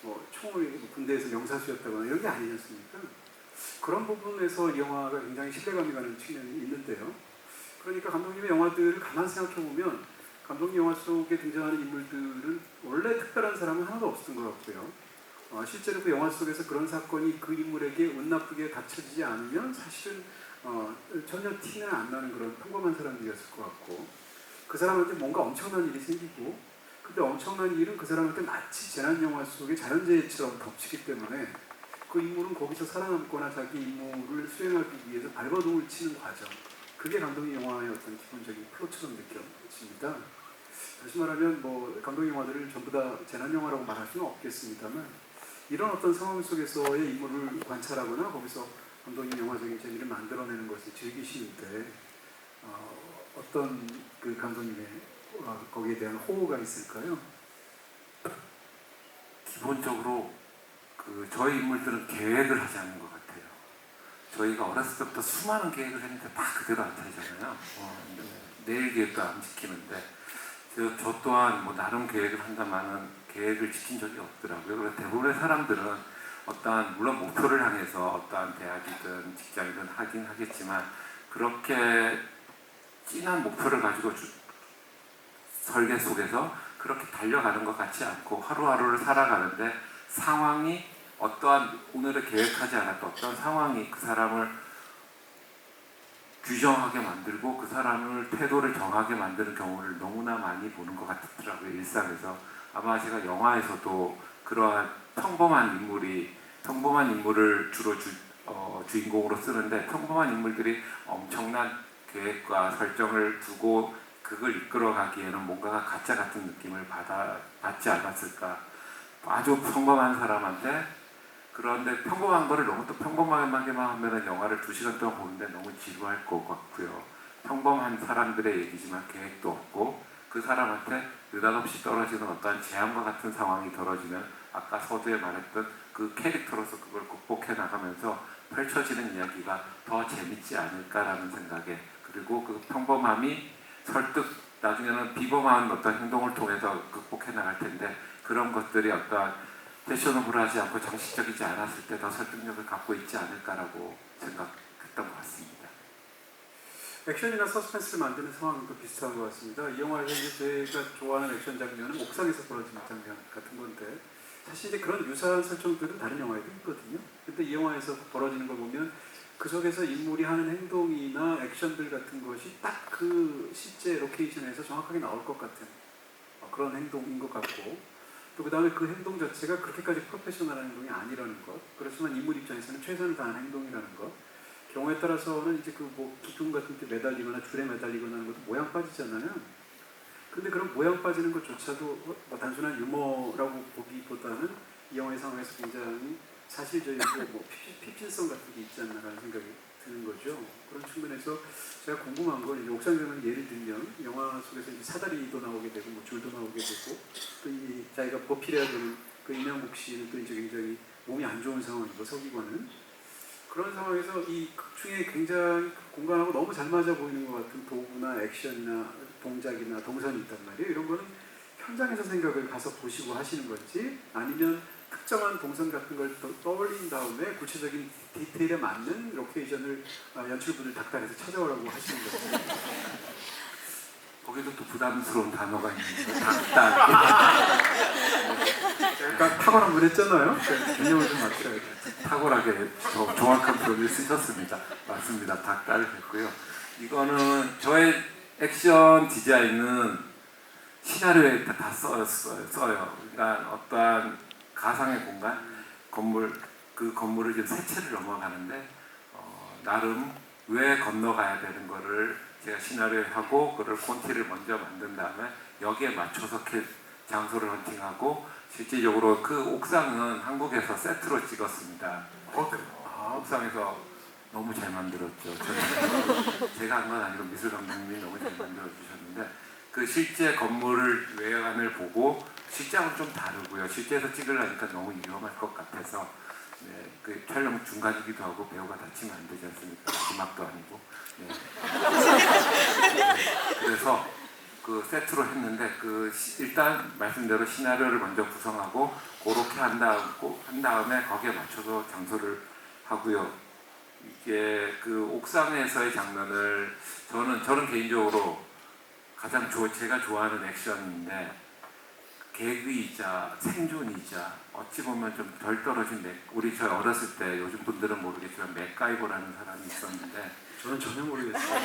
뭐 총을 군대에서 명사수였다거나 이런 게 아니지 않습니까? 그런 부분에서 이 영화가 굉장히 신뢰감이 가는 측면이 있는데요. 그러니까 감독님의 영화들을 가만 생각해 보면 감독님 영화 속에 등장하는 인물들은 원래 특별한 사람은 하나도 없었던 것 같고요. 실제로 그 영화 속에서 그런 사건이 그 인물에게 운 나쁘게 닥쳐지지 않으면 사실은 전혀 티는 안 나는 그런 평범한 사람들이었을 것 같고 그 사람한테 뭔가 엄청난 일이 생기고 근데 엄청난 일은 그 사람한테 마치 재난 영화 속의 자연재해처럼 덮치기 때문에 그 인물은 거기서 살아남거나 자기 임무를 수행하기 위해서 발버둥을 치는 과정 그게 감독의 영화의 어떤 기본적인 플롯처럼 느껴집니다. 다시 말하면 뭐 감독의 영화들을 전부 다 재난 영화라고 말할 수는 없겠습니다만 이런 어떤 상황 속에서의 인물을 관찰하거나 거기서 감독의 영화적인 재미를 만들어내는 것을 즐기시는데 어떤 그 감독님의 거기에 대한 호호가 있을까요? 기본적으로 그 저희 인물들은 계획을 하지 않는 것 같아요. 저희가 어렸을 때부터 수많은 계획을 했는데 다 그대로 안 되잖아요. 내일 계획도 안 지키는데 저 또한 뭐 나름 계획을 한다마는 계획을 지킨 적이 없더라고요. 그래서 대부분의 사람들은 어떠한 물론 목표를 향해서 어떠한 대학이든 직장이든 하긴 하겠지만 그렇게 진한 목표를 가지고 설계 속에서 그렇게 달려가는 것 같지 않고 하루하루를 살아가는데 상황이 어떠한 오늘을 계획하지 않았던 어떤 상황이 그 사람을 규정하게 만들고 그 사람을 태도를 정하게 만드는 경우를 너무나 많이 보는 것 같더라고요. 일상에서. 아마 제가 영화에서도 그러한 평범한 인물을 주로 주인공으로 쓰는데 평범한 인물들이 엄청난 계획과 설정을 두고 그걸 이끌어가기에는 뭔가가 가짜 같은 느낌을 받지 않았을까. 아주 평범한 사람한테 그런데 평범한 거를 너무 또 평범하게만 하면 영화를 2시간 동안 보는데 너무 지루할 것 같고요. 평범한 사람들의 얘기지만 계획도 없고 그 사람한테 느닷없이 떨어지는 어떠한 재앙과 같은 상황이 벌어지면 아까 서두에 말했던 그 캐릭터로서 그걸 극복해 나가면서 펼쳐지는 이야기가 더 재밌지 않을까라는 생각에 그리고 그 평범함이 설득 나중에는 비범한 어떤 행동을 통해서 극복해 나갈 텐데 그런 것들이 어떠한 패셔너블하지 않고 정식적이지 않았을 때 더 설득력을 갖고 있지 않을까라고 생각했던 것 같습니다. 액션이나 서스펜스를 만드는 상황도 비슷한 것 같습니다. 이 영화에서 이제 제가 좋아하는 액션 장면은 옥상에서 벌어지는 장면 같은 건데 사실 이제 그런 유사한 설정들은 다른 영화에도 있거든요. 근데 이 영화에서 벌어지는 걸 보면 그 속에서 인물이 하는 행동이나 액션들 같은 것이 딱 그 실제 로케이션에서 정확하게 나올 것 같은 그런 행동인 것 같고 또 그 다음에 그 행동 자체가 그렇게까지 프로페셔널한 행동이 아니라는 것 그렇지만 인물 입장에서는 최선을 다한 행동이라는 것 경우에 따라서는 이제 그 뭐 기둥 같은 데 매달리거나 줄에 매달리거나 하는 것도 모양 빠지잖아요. 근데 그런 모양 빠지는 것조차도 단순한 유머라고 보기보다는 이 영화의 상황에서 굉장히 사실적이고 뭐 피핀성 같은 게 있지 않나라는 생각이 드는 거죠. 그런 측면에서 제가 궁금한 건 이제 옥상 장면 예를 들면 영화 속에서 이제 사다리도 나오게 되고 뭐 줄도 나오게 되고 또 이 자기가 보필해야 되는 그 이명국 씨는 또 이제 굉장히 몸이 안 좋은 상황이고 서기관은 그런 상황에서 이 극중에 굉장히 공간하고 너무 잘 맞아 보이는 것 같은 도구나 액션이나 동작이나 동선이 있단 말이에요. 이런 거는 현장에서 생각을 가서 보시고 하시는 건지 아니면 특정한 동선 같은 걸 떠올린 다음에 구체적인 디테일에 맞는 로케이션을 연출분을 닥달해서 찾아오라고 하시는 건지 거기도 또 부담스러운 단어가 있는데 닭달. 약간 탁월한 분 했잖아요. 개념을 좀 맞춰야 돼요. 탁월하게 정확한 표현을 쓰셨습니다. 맞습니다. 닭달을 했고요. 이거는 저의 액션 디자인은 시나리오에 다 써요. 그러니까 어떠한 가상의 공간, 건물, 그 건물을 지금 세 채를 넘어가는데 나름 왜 건너가야 되는 거를 제가 시나리오에 하고 그걸 콘티를 먼저 만든 다음에 여기에 맞춰서 장소를 헌팅하고 실질적으로 그 옥상은 한국에서 세트로 찍었습니다. 옥상에서 너무 잘 만들었죠. 제가 한 건 아니고 미술 감독님이 너무 잘 만들어 주셨는데 그 실제 건물을 외관을 보고 실제하고는 좀 다르고요. 실제에서 찍으려니까 너무 위험할 것 같아서 네, 그 촬영 중간이기도 하고 배우가 다치면 안 되지 않습니까? 음악도 아니고. 네. 그래서 그 세트로 했는데 일단 말씀대로 시나리오를 먼저 구성하고 그렇게 한 다음에 거기에 맞춰서 장소를 하고요. 이게 그 옥상에서의 장면을 저는 개인적으로 가장 제가 좋아하는 액션인데 개그이자 생존이자 어찌 보면 좀 덜 떨어진 우리 저희 어렸을 때 요즘 분들은 모르겠지만 맥가이버라는 사람이 있었는데 저는 전혀 모르겠어요.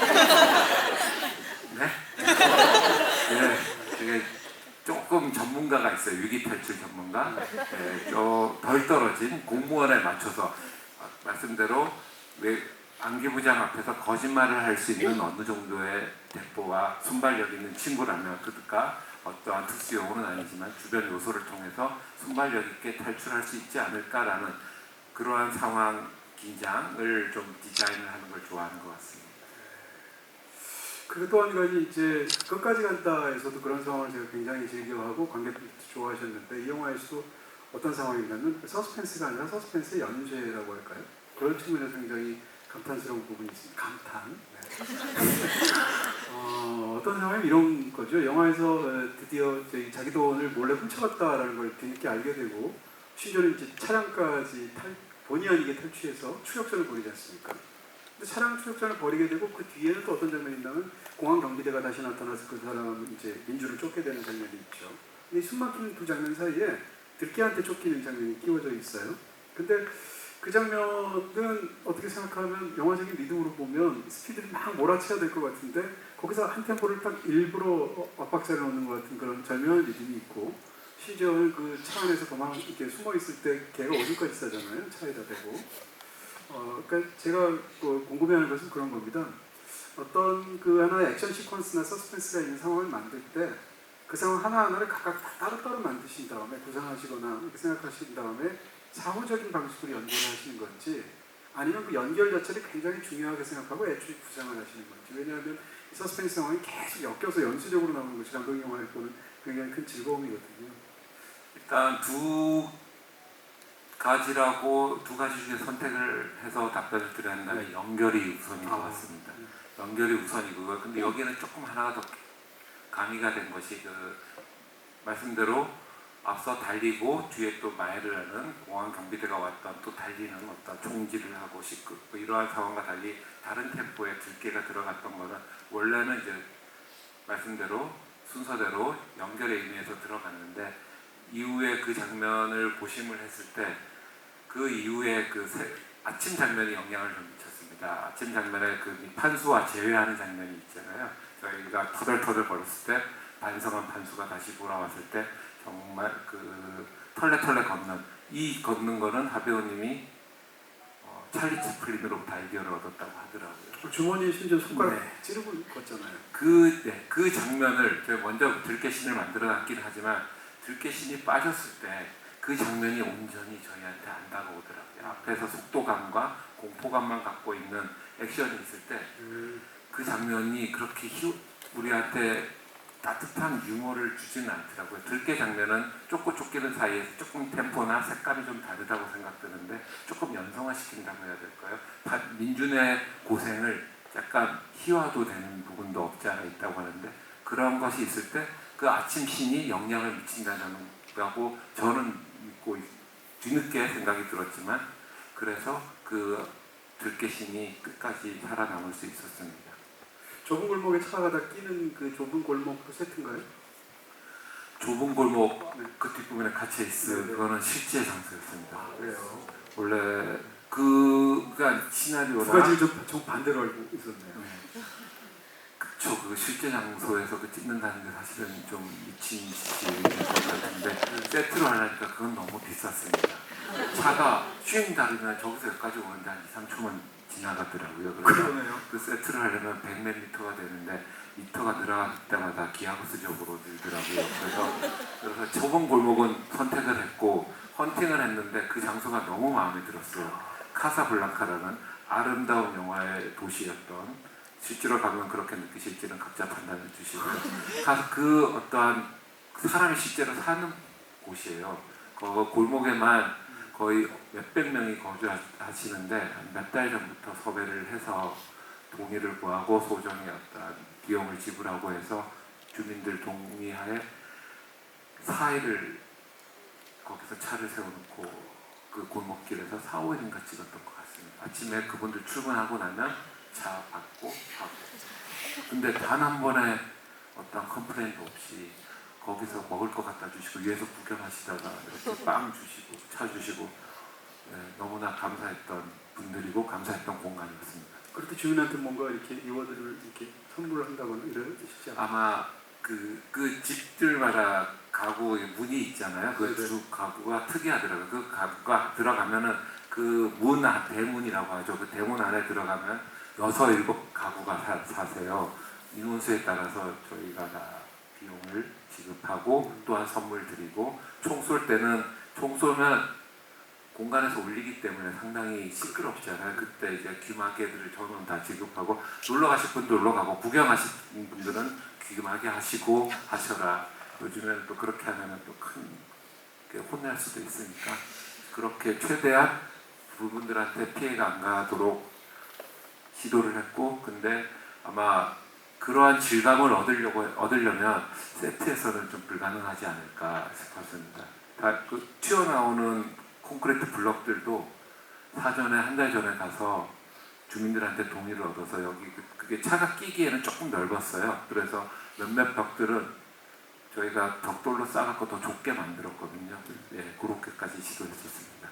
네? 네, 되게 조금 전문가가 있어요. 위기탈출 전문가. 네, 덜 떨어진 공무원에 맞춰서 말씀대로 안기부장 앞에서 거짓말을 할 수 있는 어느 정도의 대포와 순발력 있는 친구라면 그가 어떠한 특수용어는 아니지만 주변 요소를 통해서 순발력 있게 탈출할 수 있지 않을까라는 그러한 상황 긴장을 좀 디자인을 하는 걸 좋아하는 것 같습니다. 그리고 또 한 가지 이제 끝까지 간다에서도 그런 상황을 제가 굉장히 즐겨하고 관객들도 좋아하셨는데 이 영화에서도 어떤 상황이냐면 서스펜스가 아니라 서스펜스의 연쇄라고 할까요? 그런 측면에서 굉장히 감탄스러운 부분이 있습니다. 감탄. 네. 어떤 상황이 이런 거죠. 영화에서 드디어 자기 돈을 몰래 훔쳐갔다라는 걸 뒤늦게 알게 되고 심지어는 이제 차량까지 본의 아니게 탈취해서 추격전을 벌이지 않습니까? 근데 차량 추격전을 벌이게 되고 그 뒤에는 또 어떤 장면이 있냐면 공항 경비대가 다시 나타나서 그 사람 이제 민주를 쫓게 되는 장면이 있죠. 근데 이 숨막히는 두 장면 사이에 들깨한테 쫓기는 장면이 끼워져 있어요. 근데 그 장면은 어떻게 생각하면 영화적인 리듬으로 보면 스피드를 막 몰아쳐야 될 것 같은데 거기서 한 템포를 딱 일부러 압박자를 넣는 것 같은 그런 절묘한 리듬이 있고 심지어 그 차 안에서 이렇게 숨어 있을 때 걔가 오줌까지 싸잖아요. 차에다 대고. 그러니까 제가 궁금해하는 것은 그런 겁니다. 어떤 그 하나의 액션 시퀀스나 서스펜스가 있는 상황을 만들 때 그 상황 하나하나를 각각 따로따로 만드신 다음에 구상하시거나 이렇게 생각하신 다음에 사후적인 방식으로 연결을 하시는 건지 아니면 그 연결 자체를 굉장히 중요하게 생각하고 애초에 구상을 하시는 건지. 왜냐하면 이 서스펜스 상황이 계속 엮여서 연쇄적으로 나오는 것이 감독 영화를 보는 굉장히 큰 즐거움이거든요. 일단 두 가지 중에 선택을 해서 답변을 드려야 한다면 연결이 우선인 것 같습니다. 연결이 우선이고요. 근데 여기는 조금 하나가 더 가미가 된 것이 말씀대로 앞서 달리고 뒤에 또 마일을 하는 공항 경비대가 왔던 또 달리는 어떤 총질을 하고 이러한 상황과 달리 다른 템포에 들깨가 들어갔던 거는 원래는 이제 말씀대로 순서대로 연결의 의미에서 들어갔는데 이후에 그 장면을 고심을 했을 때 그 이후에 아침 장면이 영향을 좀 미쳤습니다. 아침 장면에 그 판수와 제외하는 장면이 있잖아요. 저희가 터덜터덜 걸었을 때 반성한 판수가 다시 돌아왔을 때 정말 털레털레 걷는 거는 하배우님이 찰리 채플린으로부터 아이디어를 얻었다고 하더라고요. 주머니에 심지어 손가락 찌르고 걷잖아요. 그 장면을 제가 먼저 들깨신을 만들어놨긴 하지만 들깨신이 빠졌을 때 그 장면이 온전히 저희한테 안 다가오더라고요. 앞에서 속도감과 공포감만 갖고 있는 액션이 있을 때 그 장면이 그렇게 우리한테 따뜻한 유머를 주지는 않더라고요. 들깨 장면은 쫓고 쫓기는 사이에서 조금 템포나 색감이 좀 다르다고 생각되는데 조금 연성화시킨다고 해야 될까요? 민준의 고생을 약간 희화도 되는 부분도 없지 않아 있다고 하는데 그런 것이 있을 때 그 아침 신이 영향을 미친다고 저는 믿고 뒤늦게 생각이 들었지만 그래서 그 들깨 신이 끝까지 살아남을 수 있었습니다. 좁은 골목에 차가 다 끼는 그 좁은 골목 그 세트인가요? 좁은 골목 네. 그 뒷부분에 갇혀 있은 네네. 그거는 실제 장소였습니다. 그래요. 원래 그가 시나리오나 두 가지를 좀 반대로 알고 있었네요. 그쵸, 그 실제 장소에서 그 찍는다는 게 사실은 좀 미친 짓일 것 같은데 세트로 하려니까 그건 너무 비쌌습니다. 차가 슈잉 다르면 저기서 여기까지 오는데 한 2, 3초만 지나가더라고요. 그래서 그러네요. 그 세트를 하려면 100몇 미터가 되는데 미터가 늘어갈 때마다 기하급수적으로 늘더라고요. 그래서 좁은 골목은 선택을 했고 헌팅을 했는데 그 장소가 너무 마음에 들었어요. 카사블랑카라는 아름다운 영화의 도시였던, 실제로 가면 그렇게 느끼실지는 각자 판단해 주시고요. 그 어떠한 사람이 실제로 사는 곳이에요. 그 골목에만 거의 몇백 명이 거주하시는데 몇 달 전부터 섭외를 해서 동의를 구하고 소정의 어떤 비용을 지불하고 해서 주민들 동의하에 4일을 거기서 차를 세워놓고 그 골목길에서 4, 5일인가 찍었던 것 같습니다. 아침에 그분들 출근하고 나면 차 받고 하고. 근데 단 한 번의 어떤 컴플레인도 없이 거기서 먹을 거 갖다 주시고 위에서 구경하시다가 이렇게 빵 주시고 차 주시고, 네, 너무나 감사했던 분들이고 감사했던 공간이었습니다. 그럴 때 주민한테 뭔가 이렇게 리워드를 이렇게 선물을 한다거나 이러시지 않아요? 아마 그 집들마다 가구 문이 있잖아요. 그 네네. 주 가구가 특이하더라고요. 그 가구가 들어가면은 그 대문이라고 하죠. 그 대문 안에 들어가면 6, 7 가구가 사세요. 인원수에 따라서 저희가 다 비용을 지급하고 또한 선물 드리고, 총 쏠 때는 총 쏘면 공간에서 울리기 때문에 상당히 시끄럽잖아요. 그때 이제 귀마개들을 전원 다 지급하고, 놀러 가실 분도 놀러 가고 구경하실 분들은 귀마개 하시고 하셔라. 요즘에는 또 그렇게 하면 또 큰 혼날 수도 있으니까 그렇게 최대한 부분들한테 피해가 안 가도록 시도를 했고, 근데 아마 그러한 질감을 얻으려면 세트에서는 좀 불가능하지 않을까 싶었습니다. 그 튀어나오는 콘크리트 블럭들도 사전에 한 달 전에 가서 주민들한테 동의를 얻어서 여기 그게 차가 끼기에는 조금 넓었어요. 그래서 몇몇 벽들은 저희가 벽돌로 싸갖고 더 좁게 만들었거든요. 예, 그렇게까지 시도했었습니다.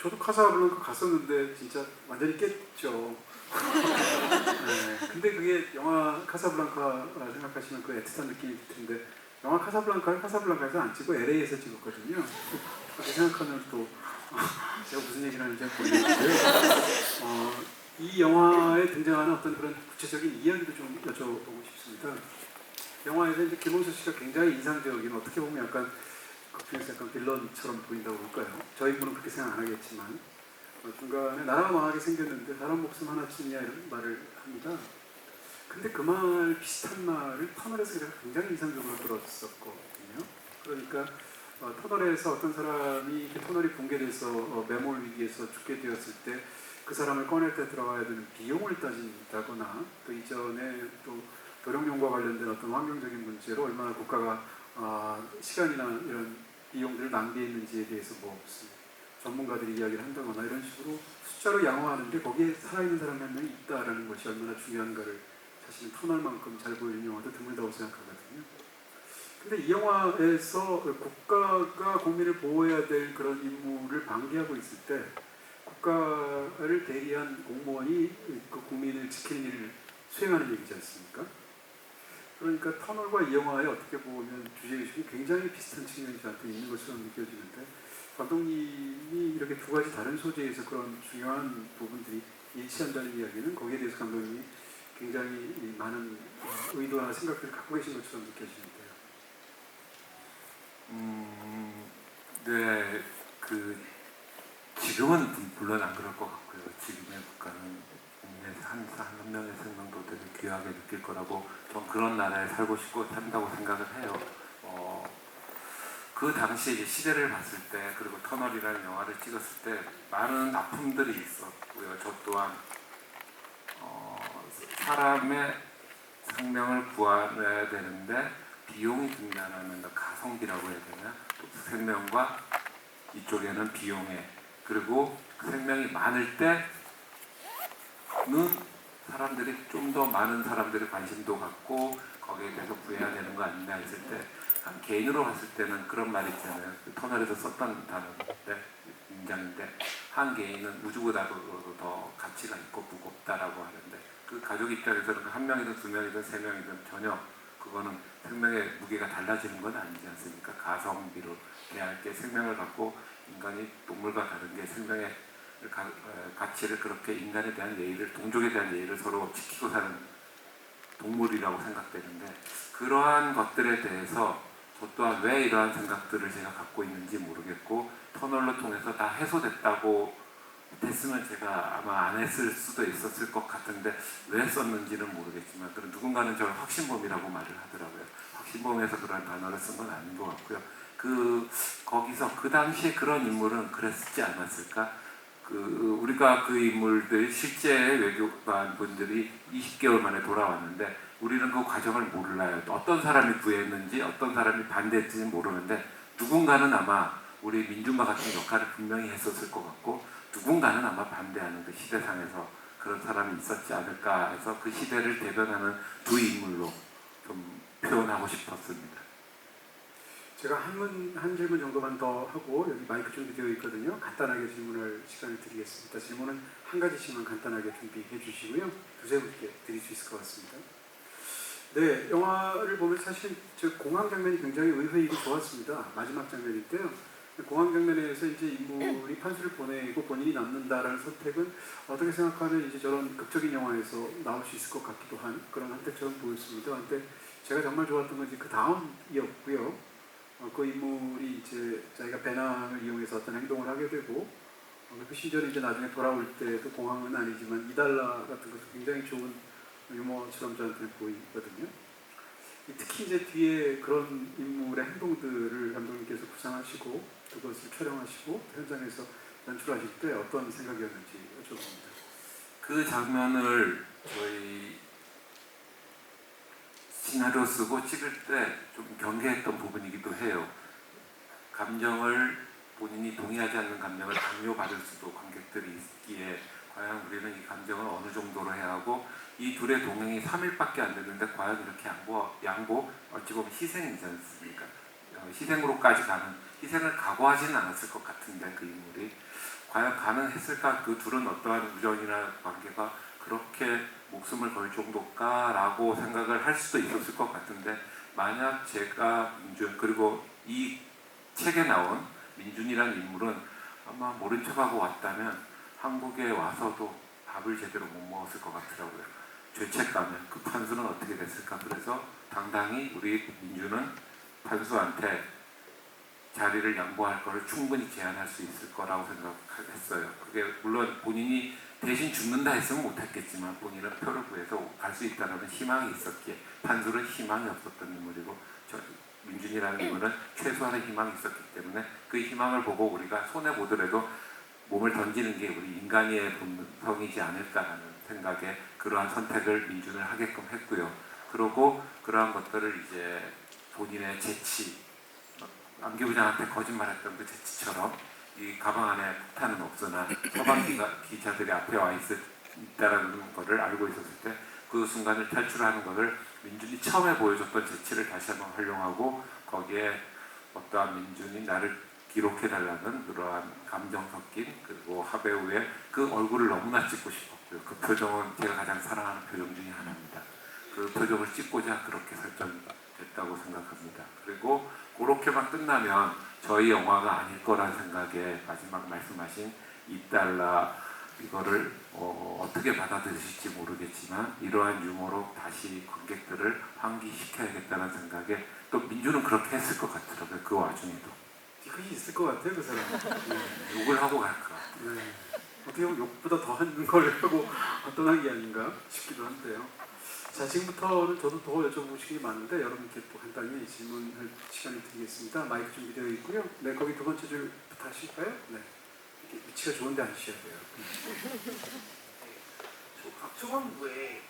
저도 카사블랑카 갔었는데 진짜 완전히 깼죠. 네. 근데 그게 영화 카사블랑카 생각하시면 그 애틋한 느낌이 들 텐데, 영화 카사블랑카를 카사블랑카에서 안 찍고 LA에서 찍었거든요. 그렇게 생각하면 또 제가 무슨 얘기를 하는지 모르겠는데요. 이 영화에 등장하는 어떤 그런 구체적인 이야기도 좀 여쭤보고 싶습니다. 영화에서 이제 김홍수 씨가 굉장히 인상적인, 어떻게 보면 약간 커피에서 약간 빌런처럼 보인다고 볼까요? 저희 분은 그렇게 생각 안 하겠지만, 중간에 나라가 망하게 생겼는데 사람 목숨 하나쯤이야 이런 말을 합니다. 근데 그 말 비슷한 말을 터널에서 제가 굉장히 인상적으로 들었었거든요. 그러니까 터널에서 어떤 사람이 터널이 붕괴돼서 매몰 위기에서 죽게 되었을 때 그 사람을 꺼낼 때 들어가야 되는 비용을 따진다거나, 또 이전에 또 도룡뇽과 관련된 어떤 환경적인 문제로 얼마나 국가가 시간이나 이런 비용들을 낭비했는지에 대해서 뭐 무슨 전문가들이 이야기를 한다거나 이런 식으로 숫자로 양호하는데 거기에 살아있는 사람이 한 명이 있다라는 것이 얼마나 중요한가를 사실은 터널만큼 잘 보이는 영화도 드물다고 생각하거든요. 근데 이 영화에서 국가가 국민을 보호해야 될 그런 임무를 방기하고 있을 때 국가를 대리한 공무원이 그 국민을 지키는 일을 수행하는 얘기지 않습니까? 그러니까 터널과 이 영화에 어떻게 보면 주제의식이 굉장히 비슷한 측면이 저한테 있는 것처럼 느껴지는데, 감독님이 이렇게 두 가지 다른 소재에서 그런 중요한 부분들이 일치한다는 이야기는 거기에 대해서 감독님이 굉장히 많은 의도나 생각들을 갖고 계신 것처럼 느껴지는데요. 네, 지금은 물론 안 그럴 것 같고요. 지금의 국가는 국민의 한 명의 생명도 되게 귀하게 느낄 거라고, 전 그런 나라에 살고 싶고 산다고 생각을 해요. 그 당시 이제 시대를 봤을 때, 그리고 터널이라는 영화를 찍었을 때 많은 아픔들이 있었고요. 저 또한 사람의 생명을 구해야 되는데 비용이 든다는 가성비라고 해야 되나? 또 생명과 이쪽에는 비용에, 그리고 그 생명이 많을 때는 사람들이 좀 더 많은 사람들이 관심도 갖고 거기에 대해서 구해야 되는 거 아니냐 했을 때 한 개인으로 봤을 때는 그런 말이 있잖아요. 그 터널에서 썼던 단어인데 문장인데 한 개인은 우주보다도 더 가치가 있고 무겁다라고 하는데 그 가족 입장에서는 한 명이든 두 명이든 세 명이든 전혀 그거는 생명의 무게가 달라지는 건 아니지 않습니까? 가성비로 대할 게 생명을 갖고 인간이 동물과 다른 게 생명의 가치를 그렇게 인간에 대한 예의를 동족에 대한 예의를 서로 지키고 사는 동물이라고 생각되는데 그러한 것들에 대해서 저 또한 왜 이러한 생각들을 제가 갖고 있는지 모르겠고 터널로 통해서 다 해소됐다고 됐으면 제가 아마 안 했을 수도 있었을 것 같은데 왜 썼는지는 모르겠지만 그런 누군가는 저를 확신범이라고 말을 하더라고요. 확신범에서 그런 단어를 쓴 건 아닌 것 같고요. 거기서 그 당시에 그런 인물은 그랬지 않았을까? 우리가 그 인물들 실제 외교관 분들이 20개월 만에 돌아왔는데 우리는 그 과정을 몰라요. 어떤 사람이 구했는지 어떤 사람이 반대했는지 모르는데 누군가는 아마 우리 민중과 같은 역할을 분명히 했었을 것 같고 누군가는 아마 반대하는 그 시대상에서 그런 사람이 있었지 않을까 해서 그 시대를 대변하는 두 인물로 좀 표현하고 싶었습니다. 제가 한 질문 정도만 더 하고 여기 마이크 준비되어 있거든요. 간단하게 질문할 시간을 드리겠습니다. 질문은 한 가지씩만 간단하게 준비해 주시고요. 두세 분께 드릴 수 있을 것 같습니다. 네, 영화를 보면 사실 공항 장면이 굉장히 의외이고 좋았습니다. 마지막 장면인데요. 공항 장면에서 이제 인물이 판수를 보내고 본인이 남는다라는 선택은 어떻게 생각하면 이제 저런 극적인 영화에서 나올 수 있을 것 같기도 한 그런 선택처럼 보였습니다. 근데 제가 정말 좋았던 건 이제 그 다음이었고요. 그 인물이 이제 자기가 배낭을 이용해서 어떤 행동을 하게 되고 그 시절에 이제 나중에 돌아올 때도 공항은 아니지만 이달라 같은 것은 굉장히 좋은 유머처럼 저한테 보이거든요. 특히 이제 뒤에 그런 인물의 행동들을 감독님께서 구상하시고 그것을 촬영하시고 현장에서 연출하실 때 어떤 생각이었는지 여쭤봅니다. 그 장면을 저희 시나리오 쓰고 찍을 때 좀 경계했던 부분이기도 해요. 감정을 본인이 동의하지 않는 감정을 강요받을 수도 관객들이 있기에 과연 우리는 이 감정을 어느 정도로 해야 하고 이 둘의 동행이 3일밖에 안 됐는데 과연 이렇게 양보 어찌 보면 희생이지 않습니까? 희생으로까지 가는 희생을 각오하지는 않았을 것 같은데 그 인물이 과연 가능했을까? 그 둘은 어떠한 우정이나 관계가 그렇게 목숨을 걸 정도일까라고 생각을 할 수도 있었을 것 같은데 만약 제가 민준 그리고 이 책에 나온 민준이라는 인물은 아마 모른 척하고 왔다면 한국에 와서도 밥을 제대로 못 먹었을 것 같더라고요. 죄책감에 그 판수는 어떻게 됐을까? 그래서 당당히 우리 민준은 판수한테 자리를 양보할 것을 충분히 제안할 수 있을 거라고 생각했어요. 그게 물론 본인이 대신 죽는다 했으면 못했겠지만 본인은 표를 구해서 갈 수 있다는 희망이 있었기에 판수는 희망이 없었던 인물이고 민준이라는 인물은 최소한의 희망이 있었기 때문에 그 희망을 보고 우리가 손해보더라도 몸을 던지는 게 우리 인간의 본성이지 않을까라는 생각에 그러한 선택을 민준을 하게끔 했고요. 그리고 그러한 것들을 이제 본인의 재치 안기부장한테 거짓말했던 그 재치처럼 이 가방 안에 폭탄은 없으나 서방 기자들이 앞에 와 있다라는 것을 알고 있었을 때 그 순간을 탈출하는 것을 민준이 처음에 보여줬던 재치를 다시 한번 활용하고 거기에 어떠한 민준이 나를 기록해달라는 그러한 감정 섞인 그리고 하배우의 그 얼굴을 너무나 찍고 싶었고요. 그 표정은 제가 가장 사랑하는 표정 중에 하나입니다. 그 표정을 찍고자 그렇게 설정됐다고 생각합니다. 그리고 그렇게만 끝나면 저희 영화가 아닐 거란 생각에 마지막 말씀하신 $2 이거를 어떻게 받아들이실지 모르겠지만 이러한 유머로 다시 관객들을 환기시켜야겠다는 생각에 또 민주는 그렇게 했을 것 같더라고요. 그 와중에도 뒤끝이 있을 것 같아요, 그 사람. 네. 욕을 하고 갈 것 같아요. 네. 어떻게 보면 욕보다 더한 걸 하고 떠난 게 아닌가 싶기도 한데요. 자, 지금부터는 저도 더 여쭤보시기 많은데 여러분께 또 간단히 질문할 시간을 드리겠습니다. 마이크 준비되어 있고요. 네, 거기 두 번째 줄부터 하실까요? 네. 위치가 좋은데 앉으셔야 돼요. 초반부에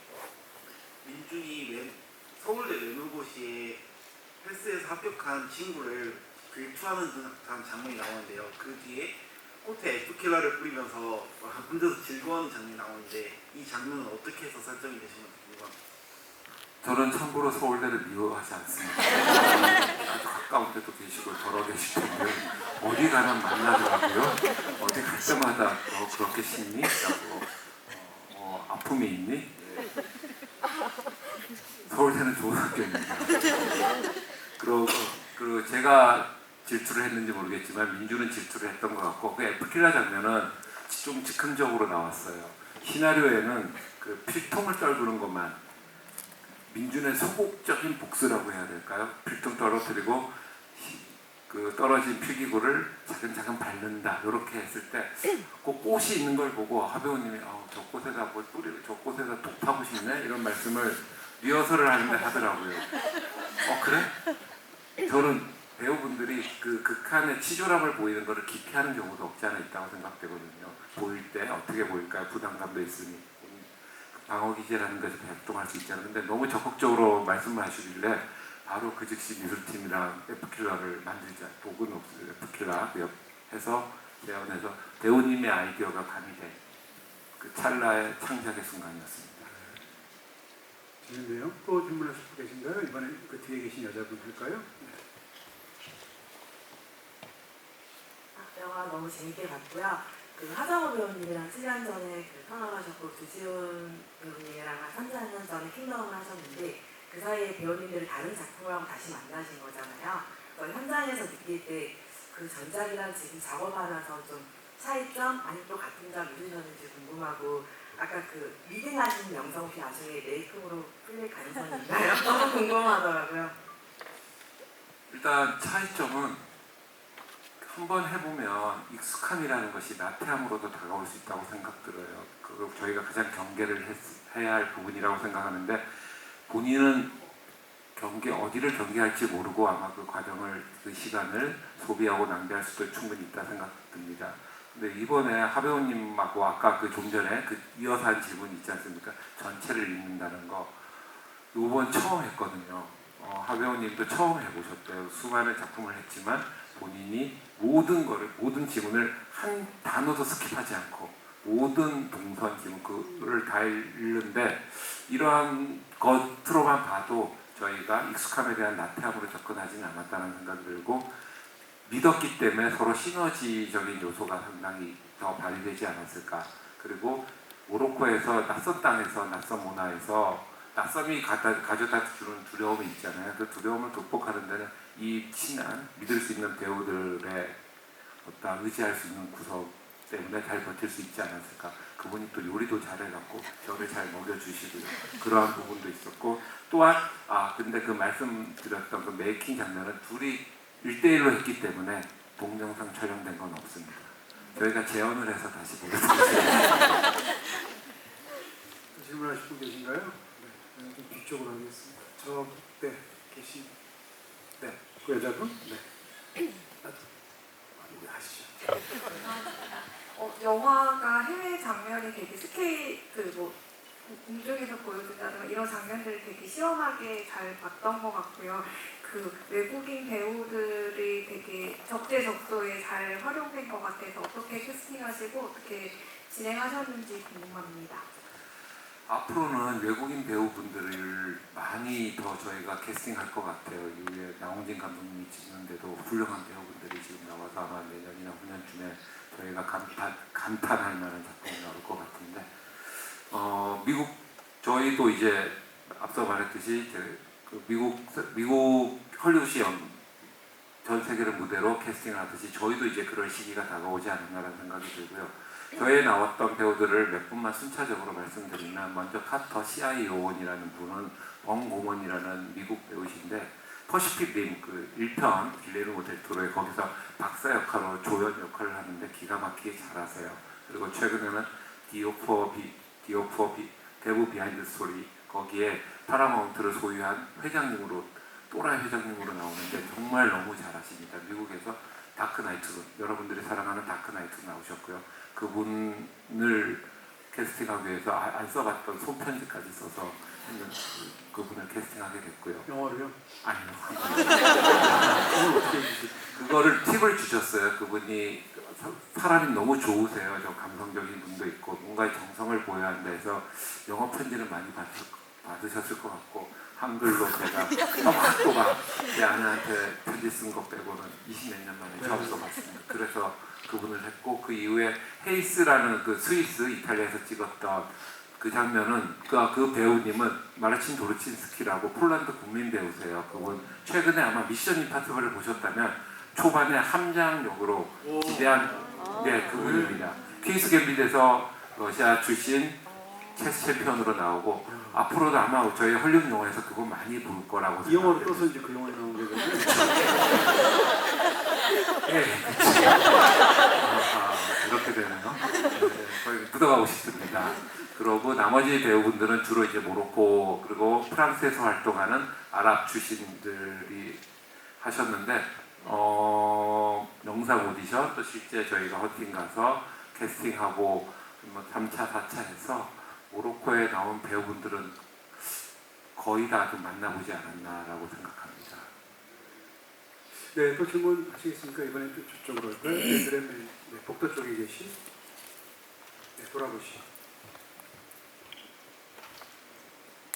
민준이 서울대 외노고시에 헬스에서 합격한 친구를 질투하는 듯한 장면이 나오는데요. 그 뒤에 꽃에 에프킬러를 뿌리면서 혼자서 즐거워하는 장면이 나오는데 이 장면은 어떻게 해서 설정이 되시는지 궁금합니다. 저는 참고로 서울대를 미워하지 않습니다. 아주 가까운 데도 계시고 덜어 계시고 어디 가나 만나더라고요. 어디 갈 때마다 너 그렇게 싫니? 라고 아픔이 있니? 서울대는 좋은 학교입니다. 그리고 제가 질투를 했는지 모르겠지만 민주는 질투를 했던 것 같고 그 에프킬라 장면은 좀 즉흥적으로 나왔어요. 시나리오에는 그 필통을 떨구는 것만 민주는 소극적인 복수라고 해야 될까요? 필통 떨어뜨리고 그 떨어진 필기구를 차근차근 밟는다 이렇게 했을 때 그 꽃이 있는 걸 보고 하배우님이 저 꽃에다 뭘 뿌리고 저 꽃에다 독 파고 싶네 이런 말씀을 리허설을 하는데 하더라고요. 그래? 저는 배우분들이 그 극한의 치졸함을 보이는 것을 기피하는 경우도 없지 않아 있다고 생각되거든요. 보일 때 어떻게 보일까요? 부담감도 있으니 방어기제라는 것이 발동할 수 있잖아요. 근데 너무 적극적으로 말씀을 하시길래 바로 그 즉시 미술팀이랑 에프킬라를 만들자. 독은 없어요. 에프킬라 해서 재현해서 배우님의 아이디어가 가미된 그 찰나의 창작의 순간이었습니다. 재밌네요. 또 질문하실 분 계신가요? 이번에 그 뒤에 계신 여자분 할까요? 영화 너무 재밌게 봤고요. 그 하정우 배우님이랑 7년 전에 그 편을 하셨고 주지훈 배우님이랑 한 3, 4년 전에 킹덤을 하셨는데 그 사이에 배우님들을 다른 작품을 하고 다시 만나신 거잖아요. 그래서 현장에서 느낄 때 그 전작이랑 지금 작업하면서 좀 차이점 아니면 또 같은 점 있으셨는지 궁금하고 아까 그 리딩하신 명성 씨 나중에 메이크업으로 풀릴 가능성이 있나요? 너무 궁금하더라고요. 일단 차이점은 한번 해보면 익숙함이라는 것이 나태함으로도 다가올 수 있다고 생각들어요. 그거 저희가 가장 경계를 해야 할 부분이라고 생각하는데 본인은 어디를 경계할지 모르고 아마 그 과정을 그 시간을 소비하고 낭비할 수도 충분히 있다 생각됩니다. 근데 이번에 하배우님하고 아까 그 좀 전에 그 이어서 한 질문이 있지 않습니까? 전체를 읽는다는 거 이번 처음 했거든요. 하배우님도 처음 해보셨대요. 수많은 작품을 했지만 본인이 모든 지문을 한 단어도 스킵하지 않고 모든 동선 지문을 다 읽는데 이러한 것으로만 봐도 저희가 익숙함에 대한 나태함으로 접근하지는 않았다는 생각이 들고 믿었기 때문에 서로 시너지적인 요소가 상당히 더 발휘되지 않았을까. 그리고 모로코에서 낯선 땅에서 낯선 문화에서 낯섦이 가져다 주는 두려움이 있잖아요. 그 두려움을 극복하는 데는 이 친한 믿을 수 있는 배우들의 어떤 의지할 수 있는 구석 때문에 잘 버틸 수 있지 않았을까. 그분이 또 요리도 잘해갖고 저를 잘 먹여주시고요. 그러한 부분도 있었고 또한 근데 그 말씀드렸던 그 메이킹 장면은 둘이 1대1로 했기 때문에 동영상 촬영된 건 없습니다. 저희가 재현을 해서 다시 보여드리겠습니다. 질문하실 분 계신가요? 네, 좀 뒤쪽으로 하겠습니다. 저때 계신 그 여자분? 네. 하시죠. 영화가 해외 장면이 되게 스케일 공중에서 보여준다는 이런 장면들을 되게 시원하게 잘 봤던 것 같고요. 그 외국인 배우들이 되게 적재적소에 잘 활용된 것 같아서 어떻게 캐스팅하시고 어떻게 진행하셨는지 궁금합니다. 앞으로는 외국인 배우분들을 많이 더 저희가 캐스팅할 것 같아요. 이후에 나홍진 감독님이 찍는데도 훌륭한 배우분들이 지금 나와서 아마 내년이나 후년쯤에 저희가 감탄할 만한 작품이 나올 것 같은데 저희도 이제 앞서 말했듯이 그 미국 헐리우드 전 세계를 무대로 캐스팅을 하듯이 저희도 이제 그럴 시기가 다가오지 않았나라는 생각이 들고요. 저에 나왔던 배우들을 몇 분만 순차적으로 말씀드리면 먼저 카터 CIA 요원이라는 분은 벙고먼이라는 미국 배우신데 퍼시픽 림 그 1편 길레르모 델 토로의 거기서 박사 역할로 조연 역할을 하는데 기가 막히게 잘하세요. 그리고 최근에는 대부 비하인드 스토리 거기에 파라마운트를 소유한 회장님으로 또라이 회장님으로 나오는데 정말 너무 잘하십니다. 미국에서 다크나이트로 여러분들이 사랑하는 다크나이트 나오셨고요. 그분을 캐스팅하기 위해서 안 써봤던 손편지까지 써서 그분을 캐스팅하게 됐고요. 영어로요? 아니요. 그거를 팁을 주셨어요. 그분이 사람이 너무 좋으세요. 좀 감성적인 분도 있고 뭔가 정성을 보여야 한다 해서 영어 편지를 많이 받으셨을 것 같고 한글로 제가 또박또박 제 아내한테 편지 쓴 거 빼고는 20몇 년 만에 처음 써봤습니다. 그래서 그분을 했고 그 이후에 헤이스라는 그 스위스 이탈리아에서 찍었던 그 장면은 그 배우님은 마르친 도르친스키라고 폴란드 국민 배우세요. 그분 최근에 아마 미션 임파서블을 보셨다면 초반에 함장 역으로 기대한 그분입니다. 퀸스 갬빗에서 러시아 출신 체스 챔피언으로 나오고 앞으로도 아마 저희 헐리우드 영화에서 그분 많이 볼 거라고 이 영화로 생각합니다. 떠서 이제 그 영화에 나온 거거든요. 이렇게 되네요. 거의 묻어가고 싶습니다. 그러고 나머지 배우분들은 주로 이제 모로코 그리고 프랑스에서 활동하는 아랍 출신들이 하셨는데 영상 오디션 또 실제 저희가 헌팅 가서 캐스팅하고 뭐 3차, 4차 해서 모로코에 나온 배우분들은 거의 다 좀 만나보지 않았나라고 생각합니다. 네, 또 질문 하시겠습니까? 이번엔 좀 저쪽으로 할까요? 네, 복도 쪽에 계신 네, 돌아보시죠.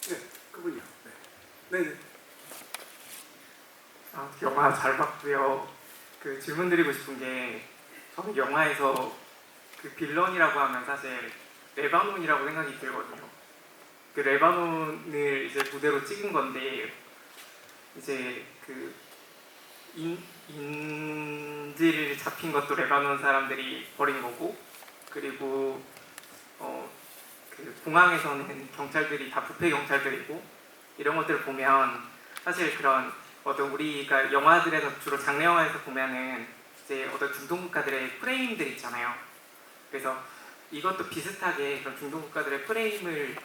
네, 그분이요. 네, 네. 영화 잘 봤고요. 그 질문 드리고 싶은 게 저는 영화에서 그 빌런이라고 하면 사실 레바논이라고 생각이 들거든요. 그 레바논을 이제 무대로 찍은 건데 이제 그 인질 잡힌 것도 레바논 사람들이 버린 거고 그리고 그 공항에서는 경찰들이 다 부패 경찰들이고 이런 것들을 보면 사실 그런 어떤 우리가 영화들에서 주로 장르 영화에서 보면은 이제 어떤 중동 국가들의 프레임들 있잖아요. 그래서 이것도 비슷하게 그런 중동 국가들의 프레임을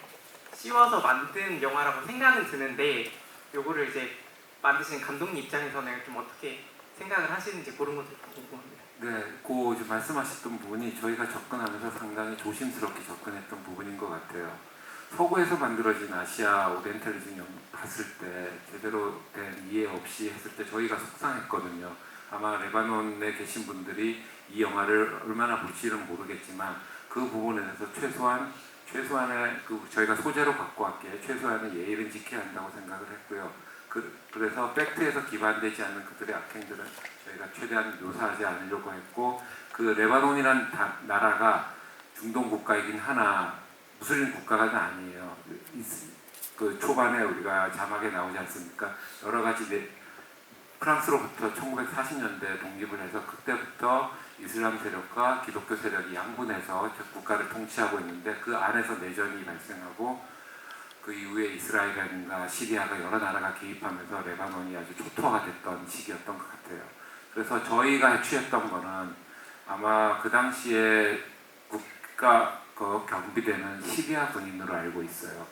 씌워서 만든 영화라고 생각은 드는데 요거를 이제 만드신 감독님 입장에서는 좀 어떻게 생각을 하시는지 그런 것도 궁금합니다. 네, 그 지금 말씀하셨던 부분이 저희가 접근하면서 상당히 조심스럽게 접근했던 부분인 것 같아요. 서구에서 만들어진 아시아 오리엔탈리즘 봤을 때 제대로 된 이해 없이 했을 때 저희가 속상했거든요. 아마 레바논에 계신 분들이 이 영화를 얼마나 볼지는 모르겠지만 그 부분에 대해서 최소한의 그 저희가 소재로 갖고 왔기에 최소한의 예의는 지켜야 한다고 생각을 했고요. 그래서 팩트에서 기반되지 않는 그들의 악행들은 저희가 최대한 묘사하지 않으려고 했고 그 레바논이라는 나라가 중동 국가이긴 하나 무슬림 국가가 아니에요. 그 초반에 우리가 자막에 나오지 않습니까? 여러 가지 프랑스로부터 1940년대 독립을 해서 그때부터 이슬람 세력과 기독교 세력이 양분해서 국가를 통치하고 있는데 그 안에서 내전이 발생하고 그 이후에 이스라엘이라든가 시리아가 여러 나라가 개입하면서 레바논이 아주 초토화가 됐던 시기였던 것 같아요. 그래서 저희가 취했던 거는 아마 그 당시에 국가 경비대는 시리아 군인으로 알고 있어요.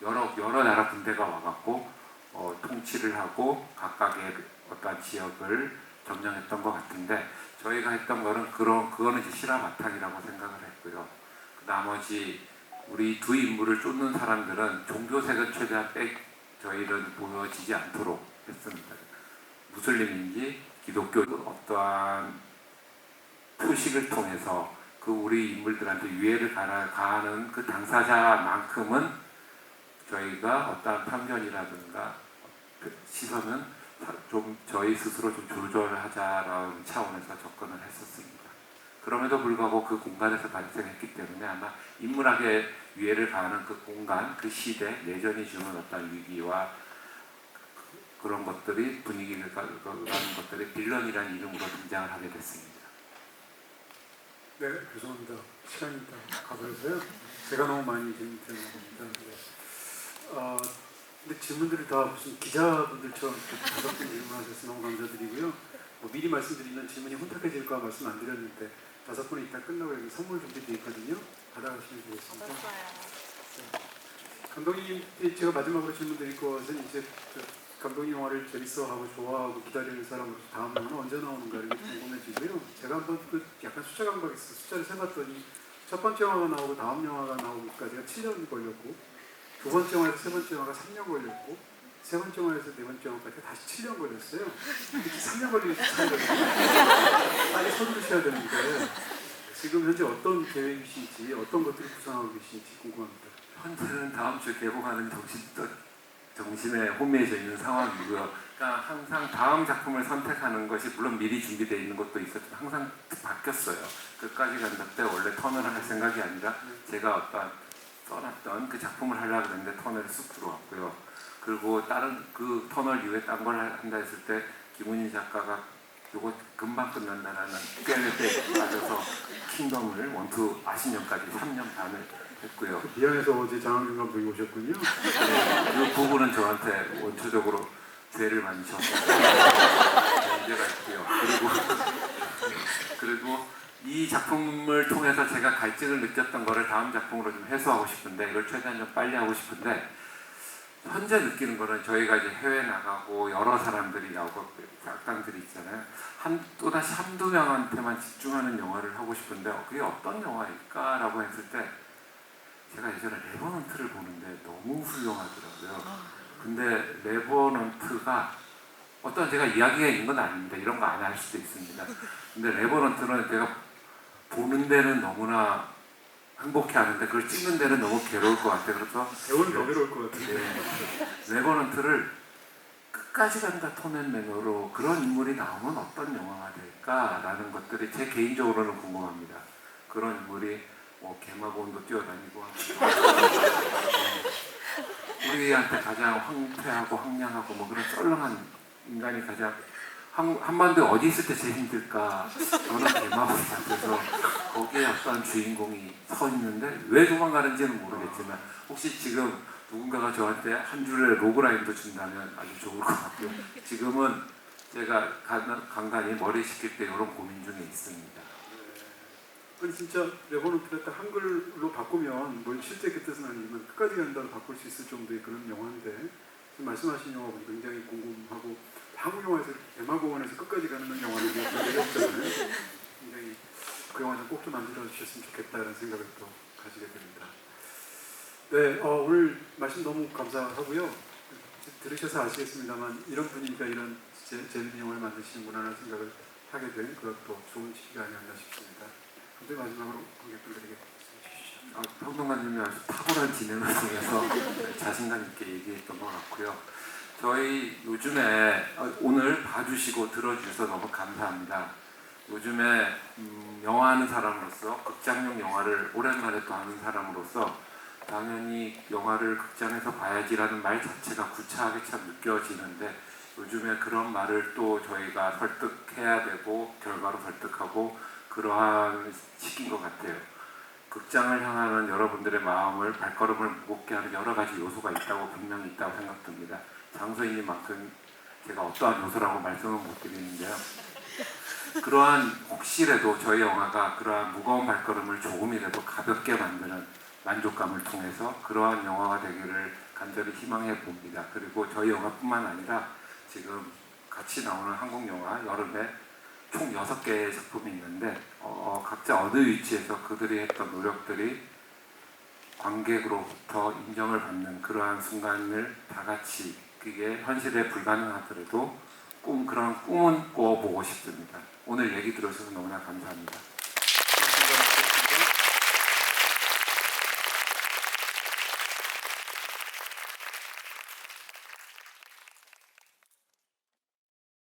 여러 나라 군대가 와갖고 통치를 하고 각각의 어떤 지역을 점령했던 것 같은데 저희가 했던 거는 그거는 이제 실화 바탕이라고 생각을 했고요. 나머지 우리 두 인물을 쫓는 사람들은 종교색은 최대한 저희는 보여지지 않도록 했습니다. 무슬림인지 기독교 어떠한 표식을 통해서 그 우리 인물들한테 유해를 가하는 그 당사자만큼은 저희가 어떠한 편견이라든가 그 시선은 좀 저희 스스로 좀 조절하자라는 차원에서 접근을 했었습니다. 그럼에도 불구하고 그 공간에서 발생했기 때문에 아마 인문학에 유해를 가하는 그 공간, 그 시대, 내전이 주는 어떤 위기와 그런 것들이 분위기를 가는 것들이 빌런이라는 이름으로 등장을 하게 됐습니다. 네, 죄송합니다. 시간이 다 가버려서요. 제가 너무 많이 질문 드렸나 봅니다. 근데 질문들이 다 무슨 기자분들처럼 5분 질문하셔서 너무 감사드리고요. 미리 말씀드리면 질문이 혼탁해질까 말씀 안 드렸는데 5분이 이따 끝나고 여기 선물 준비되어 있거든요. 받아가시면 되겠습니다. 네. 감독님, 제가 마지막으로 질문 드릴 것은 이제 감독님 영화를 재밌어하고 좋아하고 기다리는 사람으로서 다음 영화는 언제 나오는가 이렇게 궁금해지고요. 제가 한번 약간 숫자 감각이 있어서 숫자를 세봤더니 첫 번째 영화가 나오고 다음 영화가 나오기까지가 7년 걸렸고 두 번째 영화에서 세 번째 영화가 3년 걸렸고 세 번째 영화에서 네 번째 영화까지 다시 7년 걸렸어요. 3년 걸리는 차이거든요. 빨리 서두르셔야 되는데 지금 현재 어떤 계획이신지 어떤 것들을 구상하고 계신지 궁금합니다. 현재는 다음 주에 개봉하는 정신에 혼미해져 있는 상황이고요. 그러니까 항상 다음 작품을 선택하는 것이 물론 미리 준비되어 있는 것도 있었지만 항상 바뀌었어요. 끝까지 간다 때 원래 터널을 할 생각이 아니라 제가 어떤 써놨던 그 작품을 하려고 했는데 터널에 쑥 들어왔고요. 그리고 다른 그 터널 이후에 딴 걸 한다 했을 때 김은희 작가가 요거 금방 끝난다라는 깨알에 빠져서 킹덤을 원투 아신년까지 3년 반을 했고요. 미안해서 어제 장항준 감독이 오셨군요. 네, 그 부분은 저한테 원초적으로 죄를 많이 졌어요. 문제가 있고요. 그리고 이 작품을 통해서 제가 갈증을 느꼈던 거를 다음 작품으로 좀 해소하고 싶은데 이걸 최대한 좀 빨리 하고 싶은데 현재 느끼는 거는 저희가 이제 해외 나가고 여러 사람들이 나오고 악당들이 있잖아요. 또다시 한두 명한테만 집중하는 영화를 하고 싶은데 그게 어떤 영화일까라고 했을 때 제가 예전에 레버넌트를 보는데 너무 훌륭하더라고요. 근데 레버넌트가 어떤 제가 이야기가 있는 건 아닙니다. 이런 거 안 할 수도 있습니다. 근데 레버넌트는 제가 보는 데는 너무나 행복해하는데 그걸 찍는 데는 너무 괴로울 것 같아요. 그래서 배우는 더 괴로울 것 같은데. 네, 레버넌트를 끝까지 간다 톤앤 매너로 그런 인물이 나오면 어떤 영화가 될까라는 것들이 제 개인적으로는 궁금합니다. 그런 인물이 뭐 개마고원도 뛰어다니고 우리한테 가장 황폐하고 황량하고 뭐 그런 썰렁한 인간이 가장 한반도에 어디 있을 때 제일 힘들까? 저는 개마고원 같아서 거기에 어떤 주인공이 서 있는데 왜 도망가는지는 모르겠지만 혹시 지금 누군가가 저한테 한 줄의 로그라인도 준다면 아주 좋을 것 같고요. 지금은 제가 간간히 머리 식힐 때 이런 고민 중에 있습니다. 아니 진짜 레버넌트를 딱 한글로 바꾸면 뭘 실제 그 뜻은 아니지만 끝까지 간다로 바꿀 수 있을 정도의 그런 영화인데 지금 말씀하신 영화 보니 굉장히 궁금하고 한국 영화에서 대마공원에서 끝까지 가는 영화를 얘기했잖아요. 굉장히 그 영화 좀 꼭 좀 만들어 주셨으면 좋겠다는 생각을 또 가지게 됩니다. 네, 오늘 말씀 너무 감사하고요. 들으셔서 아시겠습니다만 이런 분위기가 이런 재밌는 영화를 만드시는구나라는 생각을 하게 된 그것도 좋은 시기가 아니었나 싶습니다. 근데 마지막으로 관객분들에게 평론가님이 아주 탁월한 진행을 통해서 자신감 있게 얘기했던 것 같고요. 저희 요즘에 오늘 봐주시고 들어주셔서 너무 감사합니다. 요즘에 영화하는 사람으로서 극장용 영화를 오랜만에 또 하는 사람으로서 당연히 영화를 극장에서 봐야지라는 말 자체가 구차하게 참 느껴지는데 요즘에 그런 말을 또 저희가 설득해야 되고 결과로 설득하고 그러한 시기인 것 같아요. 극장을 향하는 여러분들의 마음을 발걸음을 무겁게 하는 여러 가지 요소가 있다고 분명히 있다고 생각됩니다. 장소인님만큼 제가 어떠한 요소라고 말씀은 못 드리는데요. 그러한 혹시라도 저희 영화가 그러한 무거운 발걸음을 조금이라도 가볍게 만드는 만족감을 통해서 그러한 영화가 되기를 간절히 희망해 봅니다. 그리고 저희 영화뿐만 아니라 지금 같이 나오는 한국 영화 여름에 총 6개의 작품이 있는데 각자 어느 위치에서 그들이 했던 노력들이 관객으로부터 인정을 받는 그러한 순간을 다 같이 그게 현실에 불가능하더라도 그런 꿈은 꿔보고 싶습니다. 오늘 얘기 들어주셔서 너무나 감사합니다.